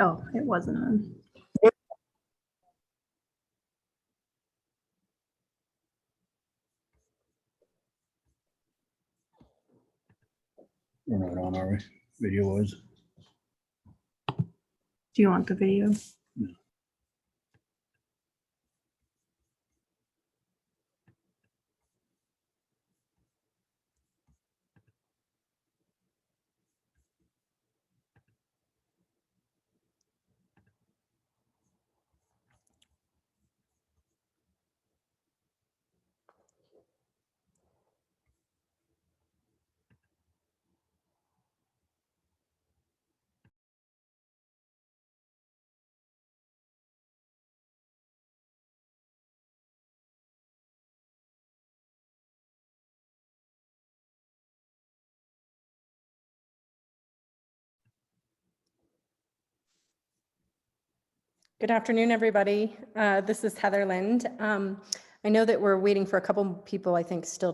Oh, it wasn't on. We're not on our video was. Do you want the video? Good afternoon, everybody. This is Heather Lind. I know that we're waiting for a couple people, I think, still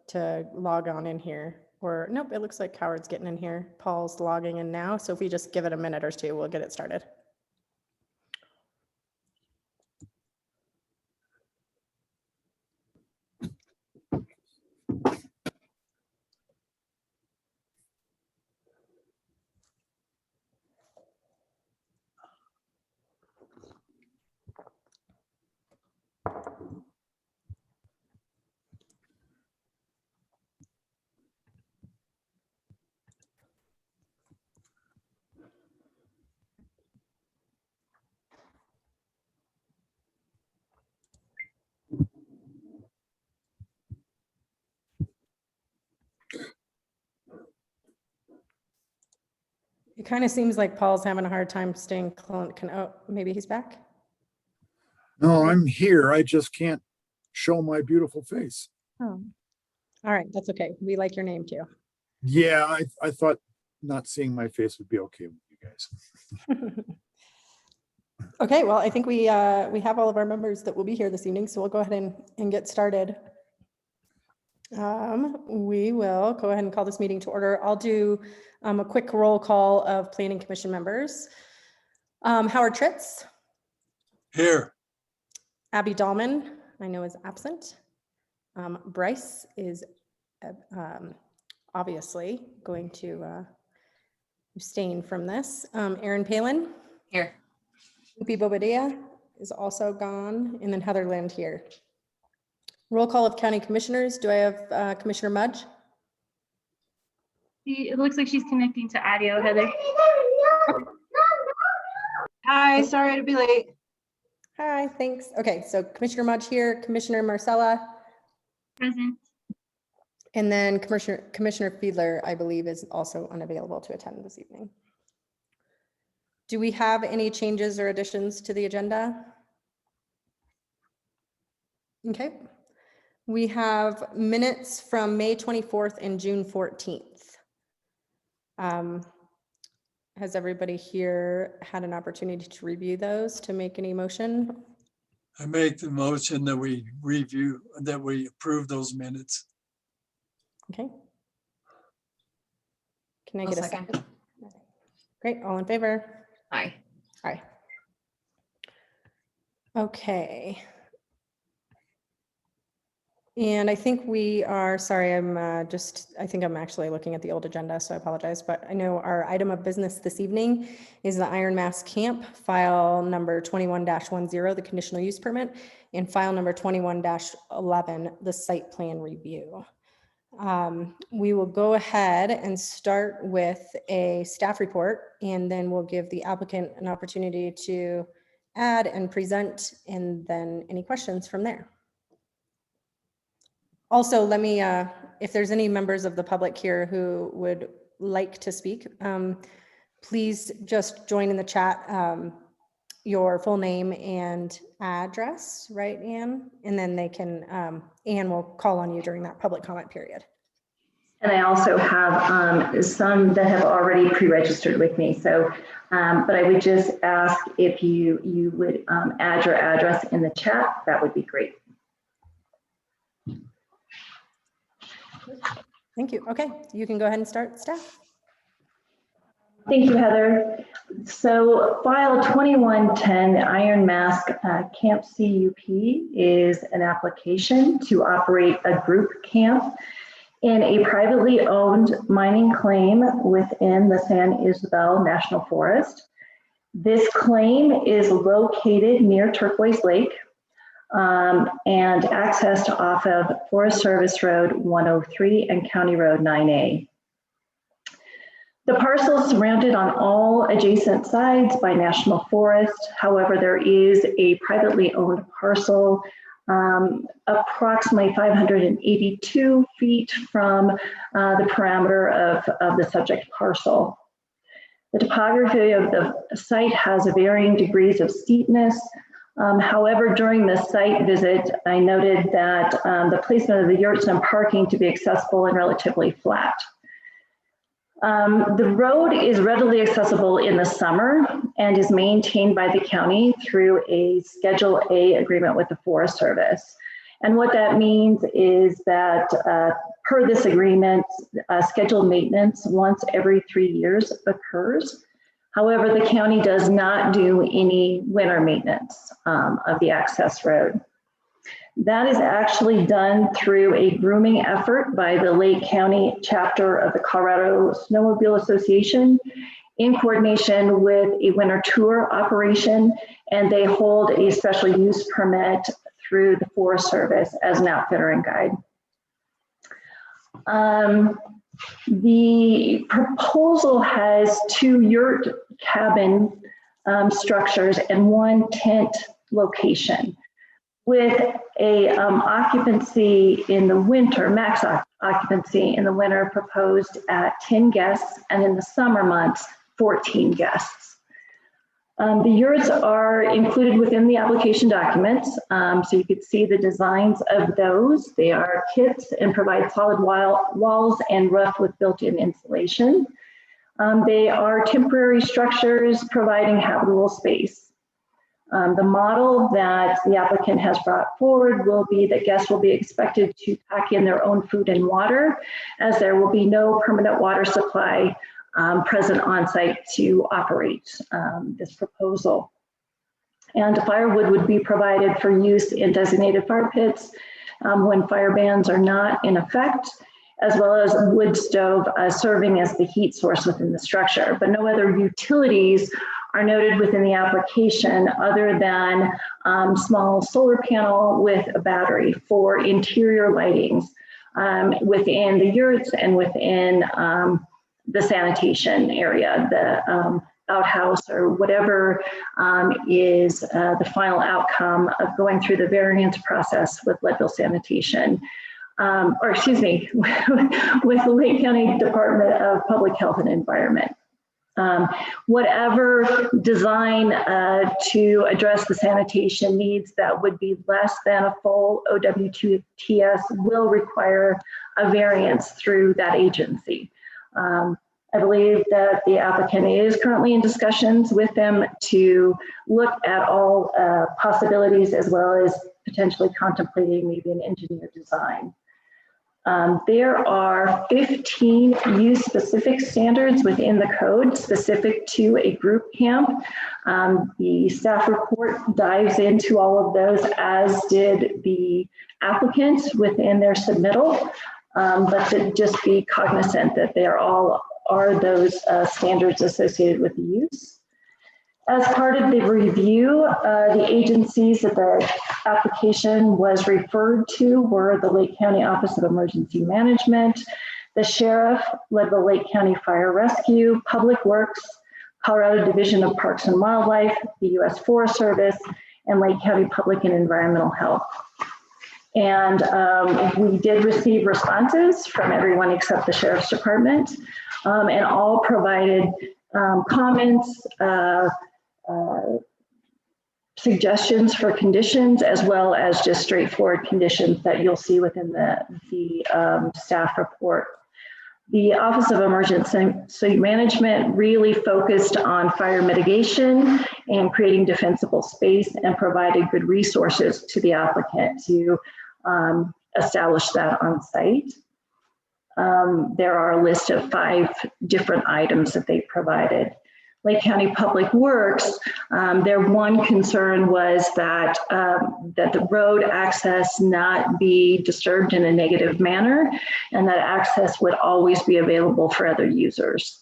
to log on in here. Or nope, it looks like Howard's getting in here. Paul's logging in now. So if we just give it a minute or two, we'll get it started. It kind of seems like Paul's having a hard time staying oh, maybe he's back. No, I'm here. I just can't show my beautiful face. Oh, all right. That's okay. We like your name too. Yeah, I thought not seeing my face would be okay with you guys. Okay, well, I think we have all of our members that will be here this evening, so we'll go ahead and get started. We will go ahead and call this meeting to order. I'll do a quick roll call of Planning Commission members. Howard Tritz. Here. Abby Dahlman, I know is absent. Bryce is obviously going to abstain from this. Aaron Palin. Here. Upi Bobadilla is also gone, and then Heather Lind here. Roll call of county commissioners. Do I have Commissioner Mudge? It looks like she's connecting to audio, Heather. Hi, sorry to be late. Hi, thanks. Okay, so Commissioner Mudge here, Commissioner Marcella, Present. and then Commissioner Fiedler, I believe, is also unavailable to attend this evening. Do we have any changes or additions to the agenda? Okay. We have minutes from May 24th and June 14th. Has everybody here had an opportunity to review those to make any motion? I make the motion that we approve those minutes. Okay. Can I I'll get a second. second? Great, all in favor? Hi. Aye. Okay. And I think we are, sorry, I think I'm actually looking at the old agenda, so I apologize, but I know our item of business this evening is the Iron Mass Camp, file number 21-10, the conditional use permit, and file number 21-11, the site plan review. We will go ahead and start with a staff report, and then we'll give the applicant an opportunity to add and present, and then any questions from there. Also, let me, if there's any members of the public here who would like to speak, please just join in the chat your full name and address, right, Anne? And then they can, Anne will call on you during that public comment period. And I also have some that have already pre-registered with me. So, but I would just ask if you would add your address in the chat, that would be great. Thank you. Okay, you can go ahead and start, staff. Thank you, Heather. So file 2110, the Iron Mask Camp CUP is an application to operate a group camp in a privately owned mining claim within the San Isabel National Forest. This claim is located near Turquoise Lake and accessed off of Forest Service Road 103 and County Road 9A. The parcel is surrounded on all adjacent sides by National Forest. However, there is a privately owned parcel approximately 582 feet from the parameter of the subject parcel. The topography of the site has varying degrees of steepness. However, during the site visit, I noted that the placement of the yurts and parking to be accessible and relatively flat. The road is readily accessible in the summer and is maintained by the county through a Schedule A agreement with the Forest Service. And what that means is that per this agreement, scheduled maintenance once every 3 years occurs. However, the county does not do any winter maintenance of the access road. That is actually done through a grooming effort by the Lake County chapter of the Colorado Snowmobile Association in coordination with a winter tour operation, and they hold a special use permit through the Forest Service as an outfitter and guide. The proposal has 2 yurt cabin structures and 1 tent location, with a occupancy in the winter, max occupancy in the winter proposed at 10 guests, and in the summer months, 14 guests. The yurts are included within the application documents, so you could see the designs of those. They are kits and provide solid walls and roof with built-in insulation. They are temporary structures providing habitable space. The model that the applicant has brought forward will be that guests will be expected to pack in their own food and water, as there will be no permanent water supply present on site to operate this proposal. And firewood would be provided for use in designated fire pits when fire bans are not in effect, as well as wood stove serving as the heat source within the structure. But no other utilities are noted within the application other than small solar panel with a battery for interior lightings within the yurts and within the sanitation area, the outhouse, or whatever is the final outcome of going through the variance process with Leadville Sanitation, or excuse me, with the Lake County Department of Public Health and Environment. Whatever design to address the sanitation needs that would be less than a full OWTS will require a variance through that agency. I believe that the applicant is currently in discussions with them to look at all possibilities, as well as potentially contemplating maybe an engineer design. There are 15 use-specific standards within the code specific to a group camp. The staff report dives into all of those, as did the applicant within their submittal, but to just be cognizant that they are those standards associated with the use. As part of the review, the agencies that the application was referred to were the Lake County Office of Emergency Management, the Sheriff, Leadville Lake County Fire Rescue, Public Works, Colorado Division of Parks and Wildlife, the U.S. Forest Service, and Lake County Public and Environmental Health. And we did receive responses from everyone except the Sheriff's Department, and all provided comments, suggestions for conditions, as well as just straightforward conditions that you'll see within the staff report. The Office of Emergency Management really focused on fire mitigation and creating defensible space, and provided good resources to the applicant to establish that on site. there are a list of 5 different items that they provided. Lake County Public Works, their one concern was that, that the road access not be disturbed in a negative manner, and that access would always be available for other users.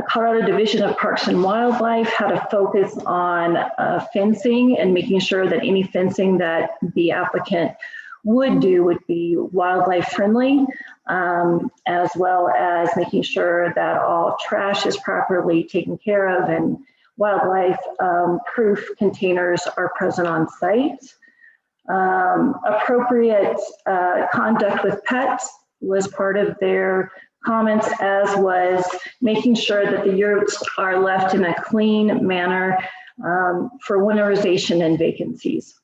Colorado Division of Parks and Wildlife had a focus on fencing and making sure that any fencing that the applicant would do would be wildlife friendly, as well as making sure that all trash is properly taken care of and wildlife proof containers are present on site. Appropriate conduct with pets was part of their comments, as was making sure that the yurts are left in a clean manner for winterization and vacancies.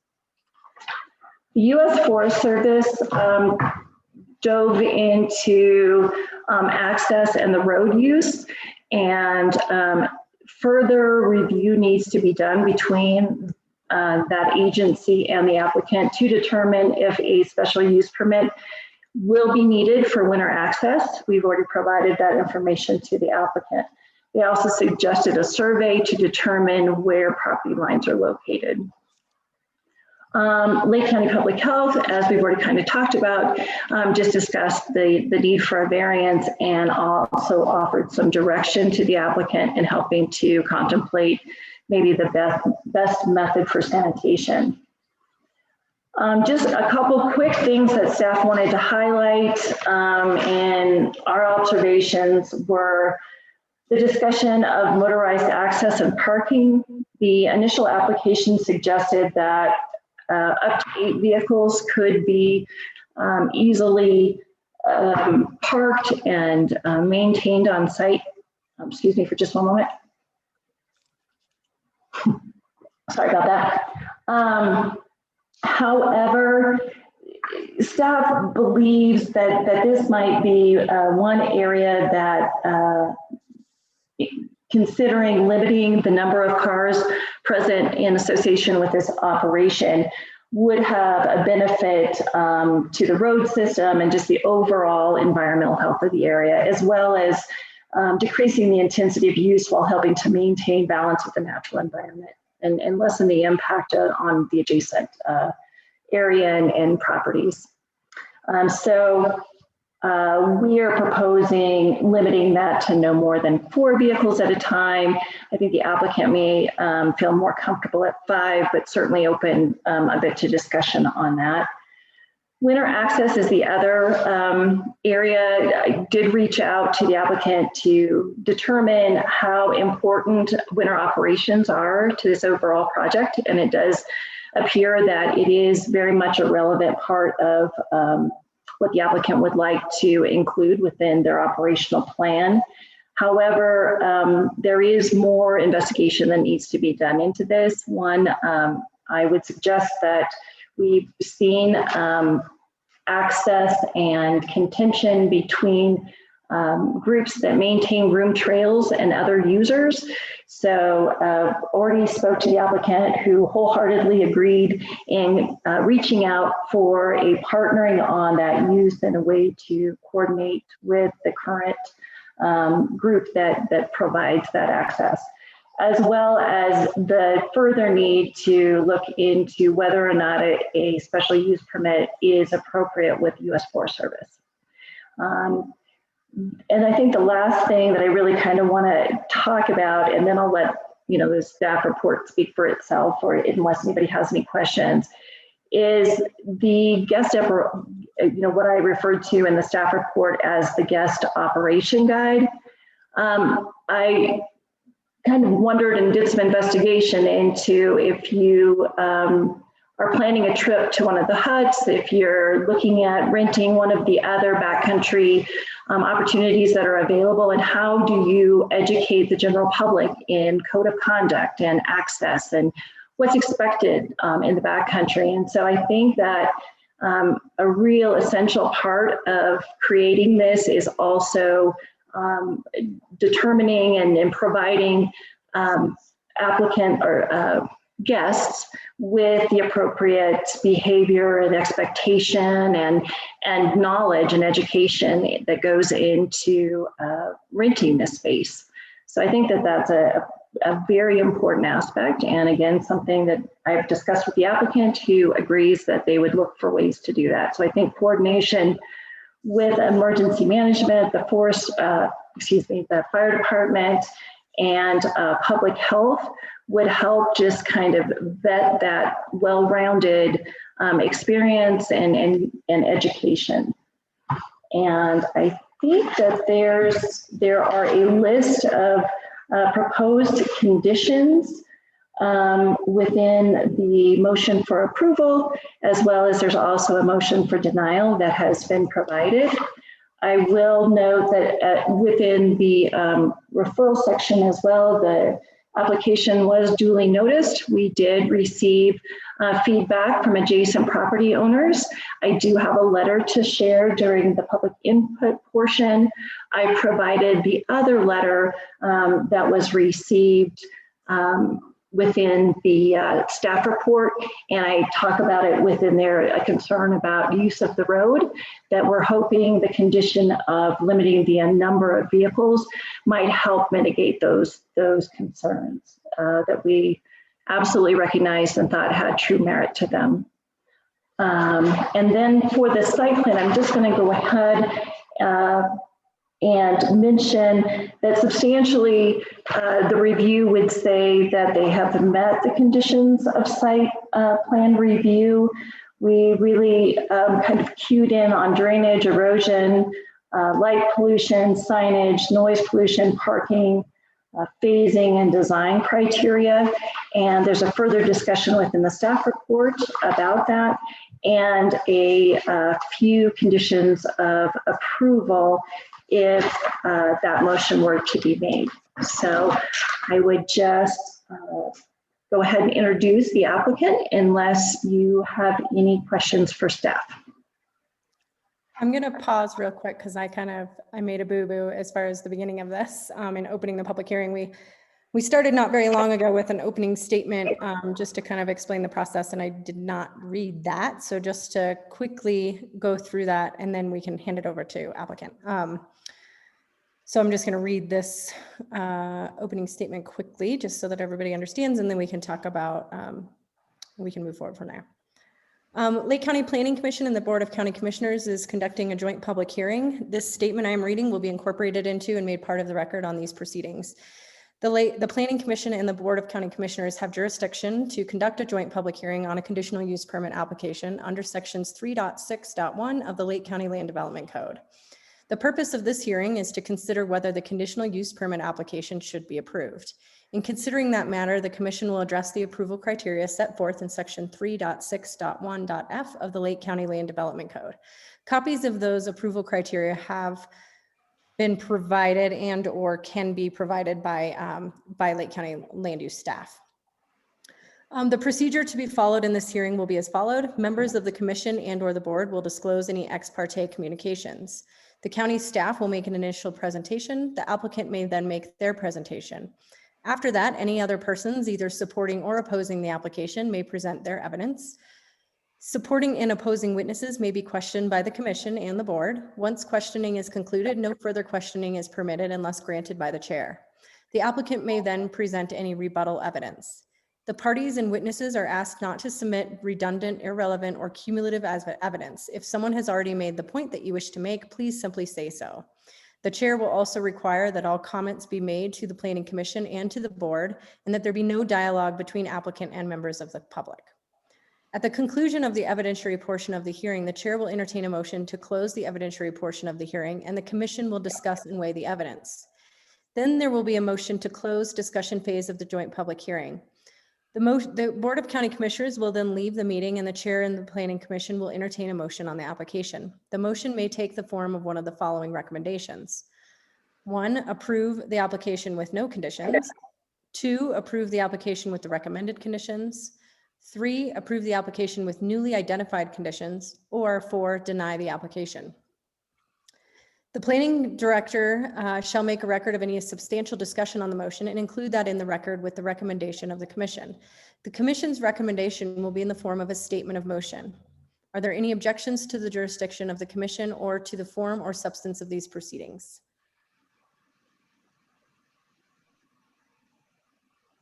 The U.S. Forest Service dove into access and the road use, and further review needs to be done between that agency and the applicant to determine if a special use permit will be needed for winter access. We've already provided that information to the applicant. They also suggested a survey to determine where property lines are located. Lake County Public Health, as we've already kind of talked about, just discussed the need for a variance and also offered some direction to the applicant in helping to contemplate maybe the best method for sanitation. Just a couple quick things that staff wanted to highlight, and our observations were the discussion of motorized access and parking. The initial application suggested that up to 8 vehicles could be easily parked and maintained on site. Excuse me for just one moment. Sorry about that. However, staff believes that this might be one area that considering limiting the number of cars present in association with this operation would have a benefit to the road system and just the overall environmental health of the area, as well as decreasing the intensity of use while helping to maintain balance with the natural environment and lessen the impact on the adjacent area and properties. We are proposing limiting that to no more than 4 vehicles at a time. I think the applicant may feel more comfortable at 5, but certainly open a bit to discussion on that. Winter access is the other area. I did reach out to the applicant to determine how important winter operations are to this overall project, and it does appear that it is very much a relevant part of what the applicant would like to include within their operational plan. However, there is more investigation that needs to be done into this. One, I would suggest that we've seen access and contention between groups that maintain groomed trails and other users. So already spoke to the applicant, who wholeheartedly agreed in reaching out for a partnering on that use and a way to coordinate with the current group that provides that access, as well as the further need to look into whether or not a special use permit is appropriate with U.S. Forest Service. And I think the last thing that I really kind of want to talk about, and then I'll let the staff report speak for itself, or unless anybody has any questions, is the guest, what I referred to in the staff report as the guest operation guide. I kind of wondered and did some investigation into if you are planning a trip to one of the huts, if you're looking at renting one of the other backcountry opportunities that are available, and how do you educate the general public in code of conduct and access and what's expected in the backcountry. And so I think that a real essential part of creating this is also determining and providing applicant or guests with the appropriate behavior and expectation and knowledge and education that goes into renting this space. So I think that that's a very important aspect. And again, something that I've discussed with the applicant, who agrees that they would look for ways to do that. So I think coordination with emergency management, the fire department, and public health would help just kind of vet that well-rounded experience and education. And I think that there are a list of proposed conditions within the motion for approval, as well as there's also a motion for denial that has been provided. I will note that within the referral section as well, the application was duly noticed. We did receive feedback from adjacent property owners. I do have a letter to share during the public input portion. I provided the other letter that was received within the staff report, and I talk about it within there, a concern about use of the road, that we're hoping the condition of limiting the number of vehicles might help mitigate those concerns that we absolutely recognized and thought had true merit to them. And then for the site plan, I'm just going to go ahead and mention that substantially the review would say that they have met the conditions of site plan review. We really kind of cued in on drainage, erosion, light pollution, signage, noise pollution, parking, phasing, and design criteria. And there's a further discussion within the staff report about that, and a few conditions of approval if that motion were to be made. So I would just go ahead and introduce the applicant unless you have any questions for staff. I'm going to pause real quick because I made a boo-boo as far as the beginning of this in opening the public hearing. We started not very long ago with an opening statement just to kind of explain the process, and I did not read that. So just to quickly go through that, and then we can hand it over to applicant. So I'm just going to read this opening statement quickly, just so that everybody understands, and then we can talk about, we can move forward from there. Lake County Planning Commission and the Board of County Commissioners is conducting a joint public hearing. This statement I am reading will be incorporated into and made part of the record on these proceedings. The Planning Commission and the Board of County Commissioners have jurisdiction to conduct a joint public hearing on a conditional use permit application under sections 3.6.1 of the Lake County Land Development Code. The purpose of this hearing is to consider whether the conditional use permit application should be approved. In considering that matter, the Commission will address the approval criteria set forth in section 3.6.1.f of the Lake County Land Development Code. Copies of those approval criteria have been provided and or can be provided by Lake County land use staff. The procedure to be followed in this hearing will be as followed. Members of the Commission and or the board will disclose any ex parte communications. The county staff will make an initial presentation. The applicant may then make their presentation. After that, any other persons either supporting or opposing the application may present their evidence. Supporting and opposing witnesses may be questioned by the Commission and the board. Once questioning is concluded, no further questioning is permitted unless granted by the chair. The applicant may then present any rebuttal evidence. The parties and witnesses are asked not to submit redundant, irrelevant, or cumulative evidence. If someone has already made the point that you wish to make, please simply say so. The chair will also require that all comments be made to the Planning Commission and to the board, and that there be no dialogue between applicant and members of the public. At the conclusion of the evidentiary portion of the hearing, the chair will entertain a motion to close the evidentiary portion of the hearing, and the Commission will discuss and weigh the evidence. Then there will be a motion to close discussion phase of the joint public hearing. The Board of County Commissioners will then leave the meeting, and the chair and the Planning Commission will entertain a motion on the application. The motion may take the form of one of the following recommendations. 1, approve the application with no conditions. 2, approve the application with the recommended conditions. 3, approve the application with newly identified conditions. Or 4, deny the application. The planning director shall make a record of any substantial discussion on the motion and include that in the record with the recommendation of the commission. The commission's recommendation will be in the form of a statement of motion. Are there any objections to the jurisdiction of the commission or to the form or substance of these proceedings?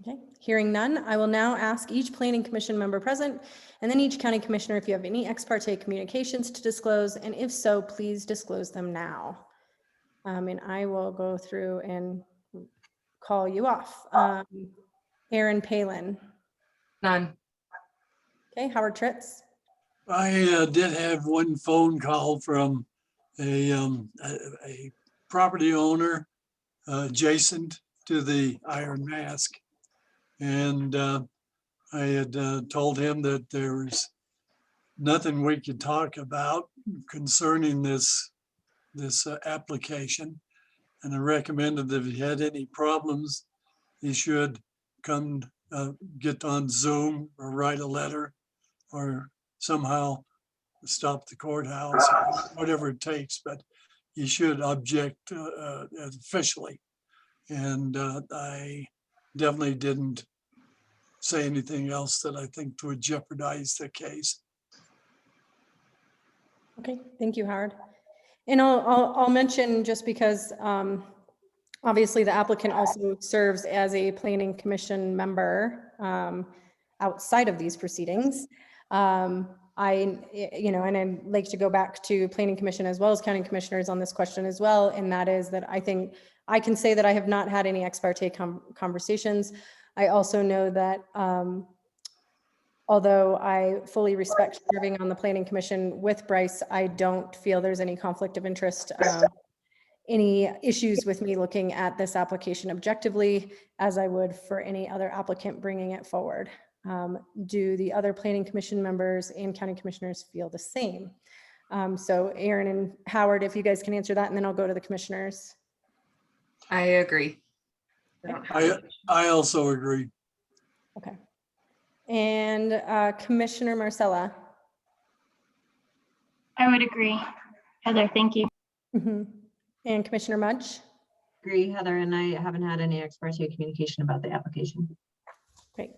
Okay, hearing none, I will now ask each planning commission member present and then each county commissioner if you have any ex parte communications to disclose, and if so, please disclose them now. And I will go through and call you off. Aaron Palin. None. Okay, Howard Tritz. I did have one phone call from a property owner adjacent to the Iron Mask. And I had told him that there was nothing we could talk about concerning this application. And I recommended that if he had any problems, he should come get on Zoom or write a letter or somehow stop the courthouse, whatever it takes, but he should object officially. And I definitely didn't say anything else that I think would jeopardize the case. Okay, thank you, Howard. And I'll mention, just because obviously the applicant also serves as a planning commission member outside of these proceedings. And I'd like to go back to planning commission as well as county commissioners on this question as well. And that is that I think I can say that I have not had any ex parte conversations. I also know that although I fully respect serving on the planning commission with Bryce, I don't feel there's any conflict of interest, any issues with me looking at this application objectively as I would for any other applicant bringing it forward. Do the other planning commission members and county commissioners feel the same? So Aaron and Howard, if you guys can answer that, and then I'll go to the commissioners. I agree. I also agree. Okay. And Commissioner Marcella. I would agree. Heather, thank you. Mm-hmm. And Commissioner Mudge. Agree, Heather, and I haven't had any ex parte communication about the application. Great.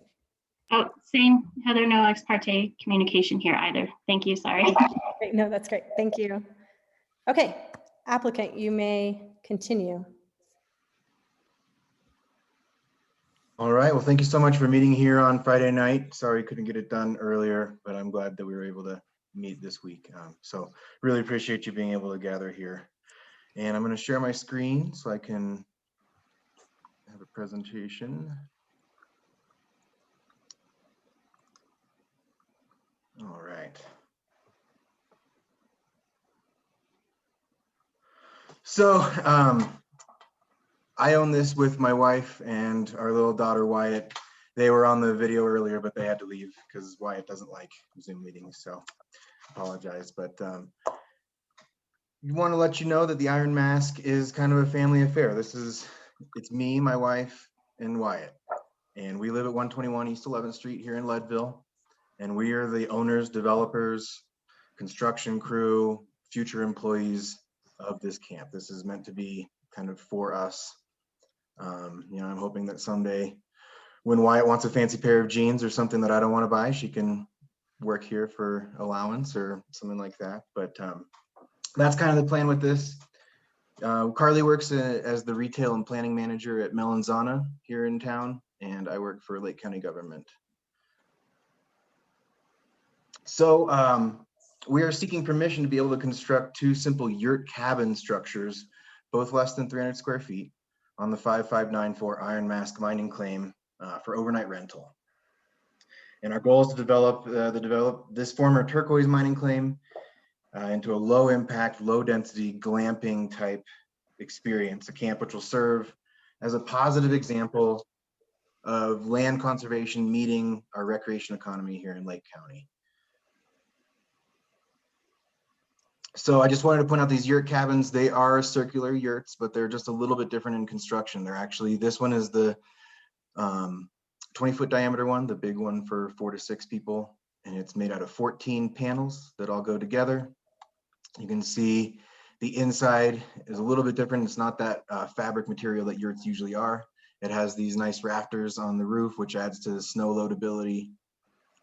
Oh, same, Heather, no ex parte communication here either. Thank you, sorry. Great. No, that's great. Thank you. Okay, applicant, you may continue. All right, well, thank you so much for meeting here on Friday night. Sorry couldn't get it done earlier, but I'm glad that we were able to meet this week. So really appreciate you being able to gather here. And I'm going to share my screen so I can have a presentation. All right. So I own this with my wife and our little daughter, Wyatt. They were on the video earlier, but they had to leave because Wyatt doesn't like Zoom meetings, so apologize. But we want to let you know that the Iron Mask is kind of a family affair. It's me, my wife, and Wyatt. And we live at 121 East 11th Street here in Leadville. And we are the owners, developers, construction crew, future employees of this camp. This is meant to be kind of for us. I'm hoping that someday when Wyatt wants a fancy pair of jeans or something that I don't want to buy, she can work here for allowance or something like that. But that's kind of the plan with this. Carly works as the retail and planning manager at Melanzana here in town, and I work for Lake County government. So we are seeking permission to be able to construct 2 simple yurt cabin structures, both less than 300 square feet, on the 5594 Iron Mask mining claim for overnight rental. And our goal is to develop this former turquoise mining claim into a low impact, low density glamping type experience, a camp which will serve as a positive example of land conservation meeting our recreation economy here in Lake County. So I just wanted to point out these yurt cabins. They are circular yurts, but they're just a little bit different in construction. They're actually, this one is the 20-foot diameter one, the big one for 4 to 6 people. And it's made out of 14 panels that all go together. You can see The inside is a little bit different. It's not that fabric material that yurts usually are. It has these nice rafters on the roof, which adds to the snow loadability.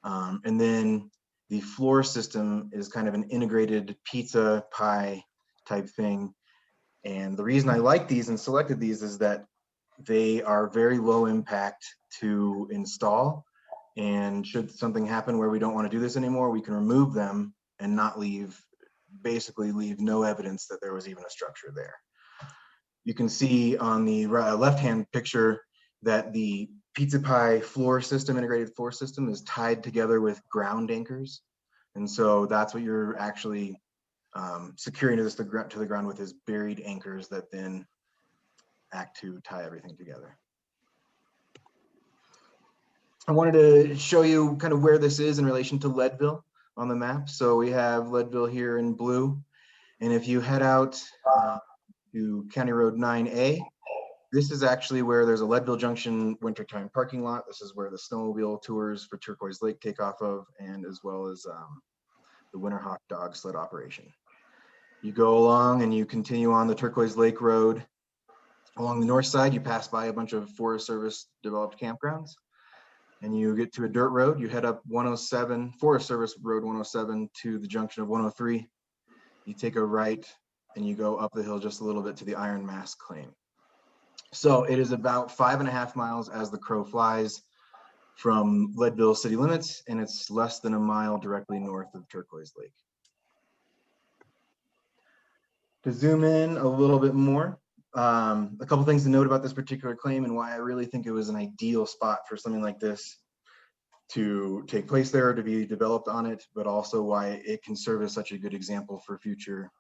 And then the floor system is kind of an integrated pizza pie type thing. And the reason I like these and selected these is that they are very low impact to install. And should something happen where we don't want to do this anymore, we can remove them and not basically leave no evidence that there was even a structure there. You can see on the left-hand picture that the pizza pie floor system, integrated floor system, is tied together with ground anchors. And so that's what you're actually securing to the ground with, is buried anchors that then act to tie everything together. I wanted to show you kind of where this is in relation to Leadville on the map. So we have Leadville here in blue. And if you head out to County Road 9A, this is actually where there's a Leadville Junction wintertime parking lot. This is where the snowmobile tours for Turquoise Lake take off of, and as well as the Winterhawk dog sled operation. You go along and you continue on the Turquoise Lake Road. Along the north side, you pass by a bunch of Forest Service developed campgrounds, and you get to a dirt road. You head up 107, Forest Service Road 107 to the junction of 103. You take a right and you go up the hill just a little bit to the Iron Mask claim. So it is about 5.5 miles as the crow flies from Leadville city limits, and it's less than a mile directly north of Turquoise Lake. To zoom in a little bit more, a couple things to note about this particular claim and why I really think it was an ideal spot for something like this to take place there, to be developed on it, but also why it can serve as such a good example for future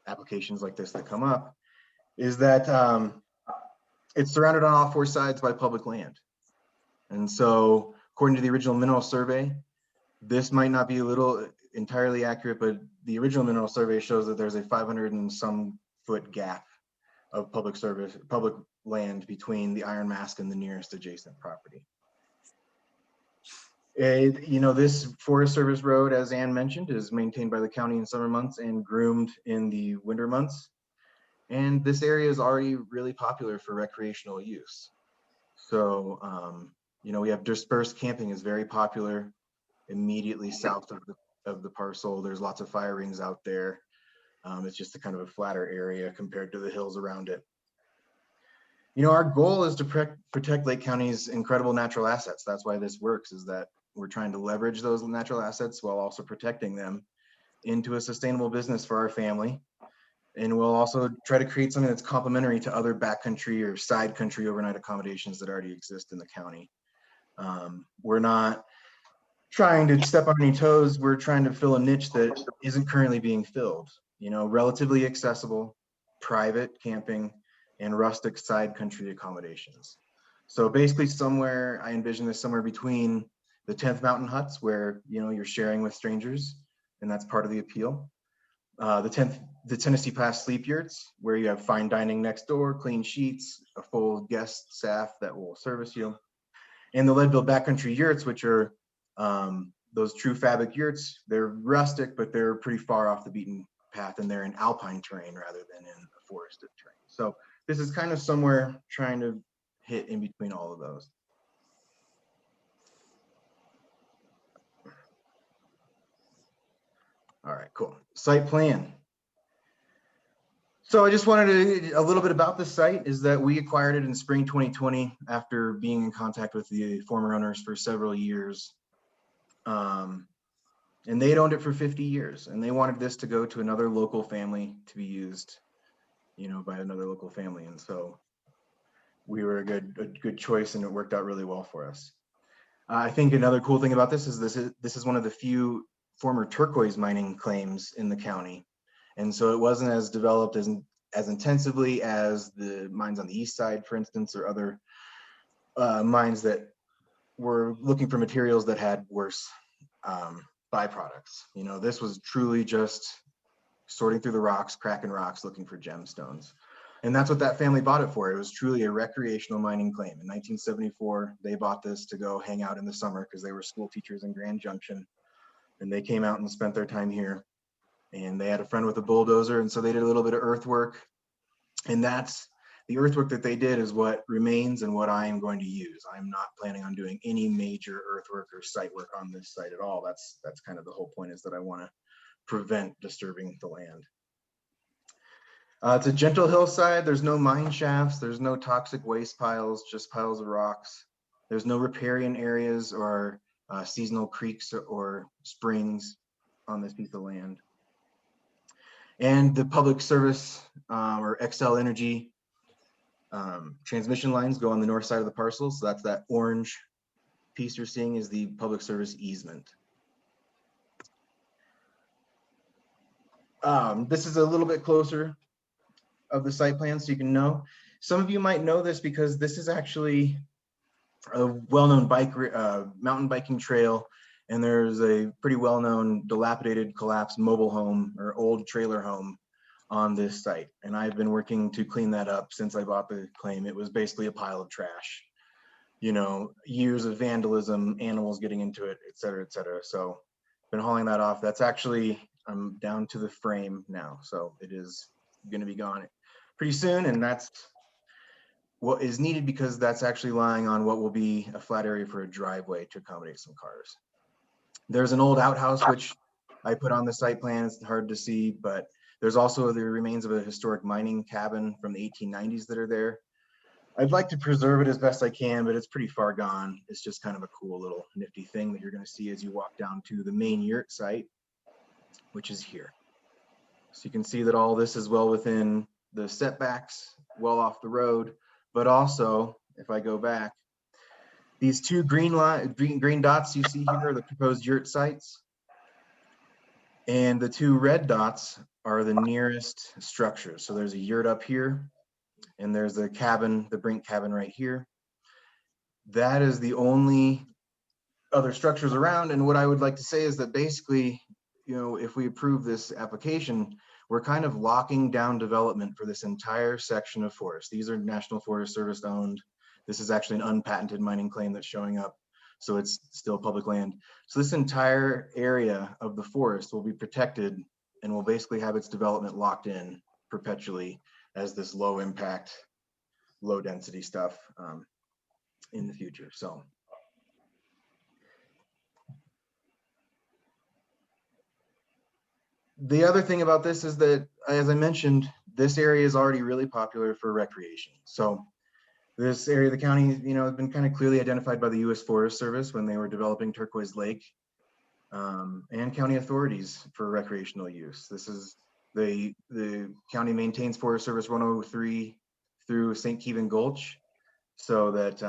applications like this that come up, is that it's surrounded on all 4 sides by public land. And so according to the original mineral survey, this might not be entirely accurate, but the original mineral survey shows that there's a 500 and some foot gap of public land between the Iron Mask and the nearest adjacent property. This Forest Service road, as Ann mentioned, is maintained by the county in summer months and groomed in the winter months. And this area is already really popular for recreational use. So, we have dispersed camping is very popular immediately south of the parcel. There's lots of fire rings out there. It's just a kind of a flatter area compared to the hills around it. Our goal is to protect Lake County's incredible natural assets. That's why this works, is that we're trying to leverage those natural assets while also protecting them into a sustainable business for our family. And we'll also try to create something that's complementary to other backcountry or side country overnight accommodations that already exist in the county. We're not trying to step on any toes. We're trying to fill a niche that isn't currently being filled. Relatively accessible, private camping, and rustic side country accommodations. So basically I envision this somewhere between the 10th Mountain Huts, where, you're sharing with strangers, and that's part of the appeal. The Tennessee Pass sleep yurts, where you have fine dining next door, clean sheets, a full guest staff that will service you. And the Leadville backcountry yurts, which are those true fabric yurts. They're rustic, but they're pretty far off the beaten path, and they're in alpine terrain rather than in a forested terrain. So this is kind of somewhere trying to hit in between all of those. All right, cool. Site plan. So I just wanted a little bit about this site, is that we acquired it in spring 2020 after being in contact with the former owners for several years. And they'd owned it for 50 years, and they wanted this to go to another local family to be used, by another local family. And so we were a good choice, and it worked out really well for us. I think another cool thing about this is one of the few former turquoise mining claims in the county. And so it wasn't as developed as intensively as the mines on the east side, for instance, or other mines that were looking for materials that had worse byproducts. This was truly just sorting through the rocks, cracking rocks, looking for gemstones. And that's what that family bought it for. It was truly a recreational mining claim. In 1974, they bought this to go hang out in the summer because they were school teachers in Grand Junction. And they came out and spent their time here. and they had a friend with a bulldozer, and so they did a little bit of earthwork. And that's the earthwork that they did is what remains and what I am going to use. I'm not planning on doing any major earthwork or site work on this site at all. That's kind of the whole point, is that I want to prevent disturbing the land. It's a gentle hillside. There's no mine shafts. There's no toxic waste piles, just piles of rocks. There's no riparian areas or seasonal creeks or springs on this piece of land. And the public service or Xcel Energy transmission lines go on the north side of the parcel. So that's that orange piece you're seeing is the public service easement. This is a little bit closer of the site plan, so you can know. Some of you might know this because this is actually a well-known mountain biking trail, and there's a pretty well-known dilapidated, collapsed mobile home or old trailer home on this site. And I've been working to clean that up since I bought the claim. It was basically a pile of trash, you know, years of vandalism, animals getting into it, et cetera, et cetera. So been hauling that off. That's actually, I'm down to the frame now. So it is going to be gone pretty soon. And that's what is needed because that's actually lying on what will be a flat area for a driveway to accommodate some cars. There's an old outhouse, which I put on the site plan. It's hard to see, but there's also the remains of a historic mining cabin from the 1890s that are there. I'd like to preserve it as best I can, but it's pretty far gone. It's just kind of a cool little nifty thing that you're going to see as you walk down to the main yurt site, which is here. So you can see that all this is well within the setbacks, well off the road, but also if I go back, these two green dots you see here are the proposed yurt sites. And the two red dots are the nearest structures. So there's a yurt up here and there's the cabin, the Brink cabin right here. That is the only other structures around. And what I would like to say is that basically, you know, if we approve this application, we're kind of locking down development for this entire section of forest. These are National Forest Service owned. This is actually an unpatented mining claim that's showing up. So it's still public land. So this entire area of the forest will be protected and will basically have its development locked in perpetually as this low impact, low density stuff in the future. So. The other thing about this is that, as I mentioned, this area is already really popular for recreation. So this area of the county, you know, has been kind of clearly identified by the U.S. Forest Service when they were developing Turquoise Lake and county authorities for recreational use. This is the county maintains Forest Service 103 through St. Kevin Gulch, so that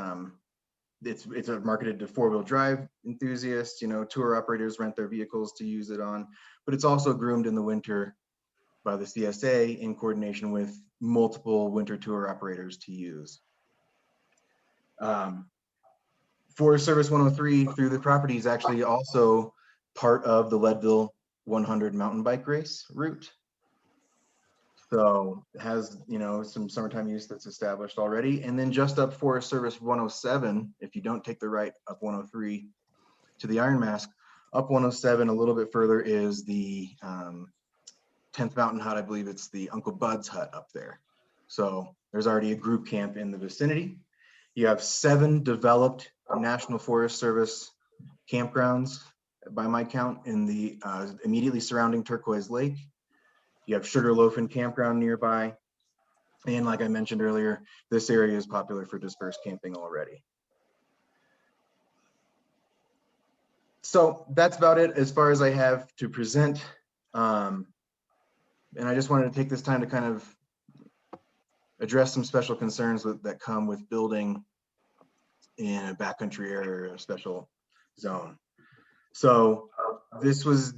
it's marketed to four-wheel drive enthusiasts. You know, tour operators rent their vehicles to use it on, but it's also groomed in the winter by the CSA in coordination with multiple winter tour operators to use. Forest Service 103 through the property is actually also part of the Leadville 100 mountain bike race route. So it has, you know, some summertime use that's established already. And then just up Forest Service 107, if you don't take the right up 103 to the Iron Mask, up 107 a little bit further is the 10th Mountain Hut. I believe it's the Uncle Bud's hut up there. So there's already a group camp in the vicinity. You have 7 developed National Forest Service campgrounds by my count in the immediately surrounding Turquoise Lake. You have Sugarloafin Campground nearby. And like I mentioned earlier, this area is popular for dispersed camping already. So that's about it as far as I have to present. And I just wanted to take this time to kind of address some special concerns that come with building in a backcountry area or a special zone. So this was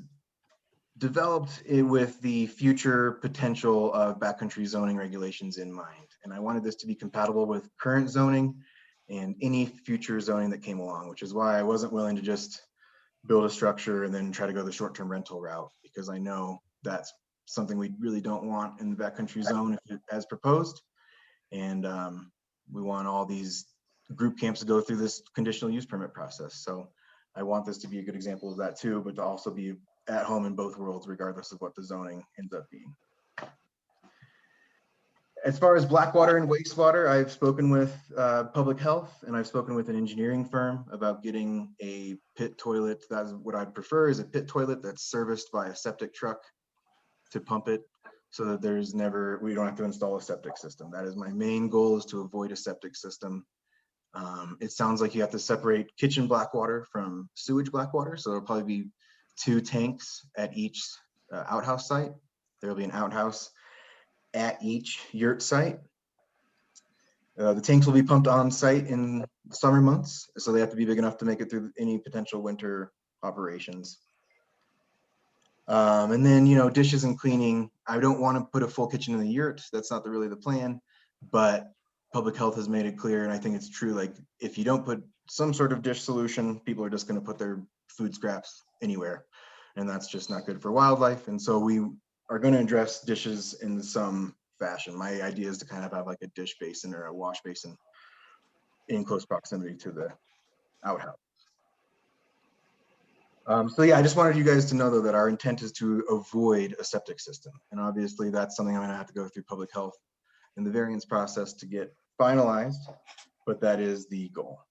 developed with the future potential of backcountry zoning regulations in mind. And I wanted this to be compatible with current zoning and any future zoning that came along, which is why I wasn't willing to just build a structure and then try to go the short-term rental route, because I know that's something we really don't want in the backcountry zone as proposed. And we want all these group camps to go through this conditional use permit process. So I want this to be a good example of that too, but to also be at home in both worlds, regardless of what the zoning ends up being. As far as blackwater and wastewater, I've spoken with public health, and I've spoken with an engineering firm about getting a pit toilet. That's what I'd prefer, is a pit toilet that's serviced by a septic truck to pump it, so that we don't have to install a septic system. That is my main goal, is to avoid a septic system. It sounds like you have to separate kitchen blackwater from sewage blackwater, so it'll probably be 2 tanks at each outhouse site. There'll be an outhouse at each yurt site. The tanks will be pumped on site in summer months, so they have to be big enough to make it through any potential winter operations. And then, you know, dishes and cleaning. I don't want to put a full kitchen in the yurt. That's not really the plan, but public health has made it clear, and I think it's true, like if you don't put some sort of dish solution, people are just going to put their food scraps anywhere, and that's just not good for wildlife. And so we are going to address dishes in some fashion. My idea is to kind of have like a dish basin or a wash basin in close proximity to the outhouse. So yeah, I just wanted you guys to know though that our intent is to avoid a septic system. And obviously that's something I'm gonna have to go through public health and the variance process to get finalized, but that is the goal.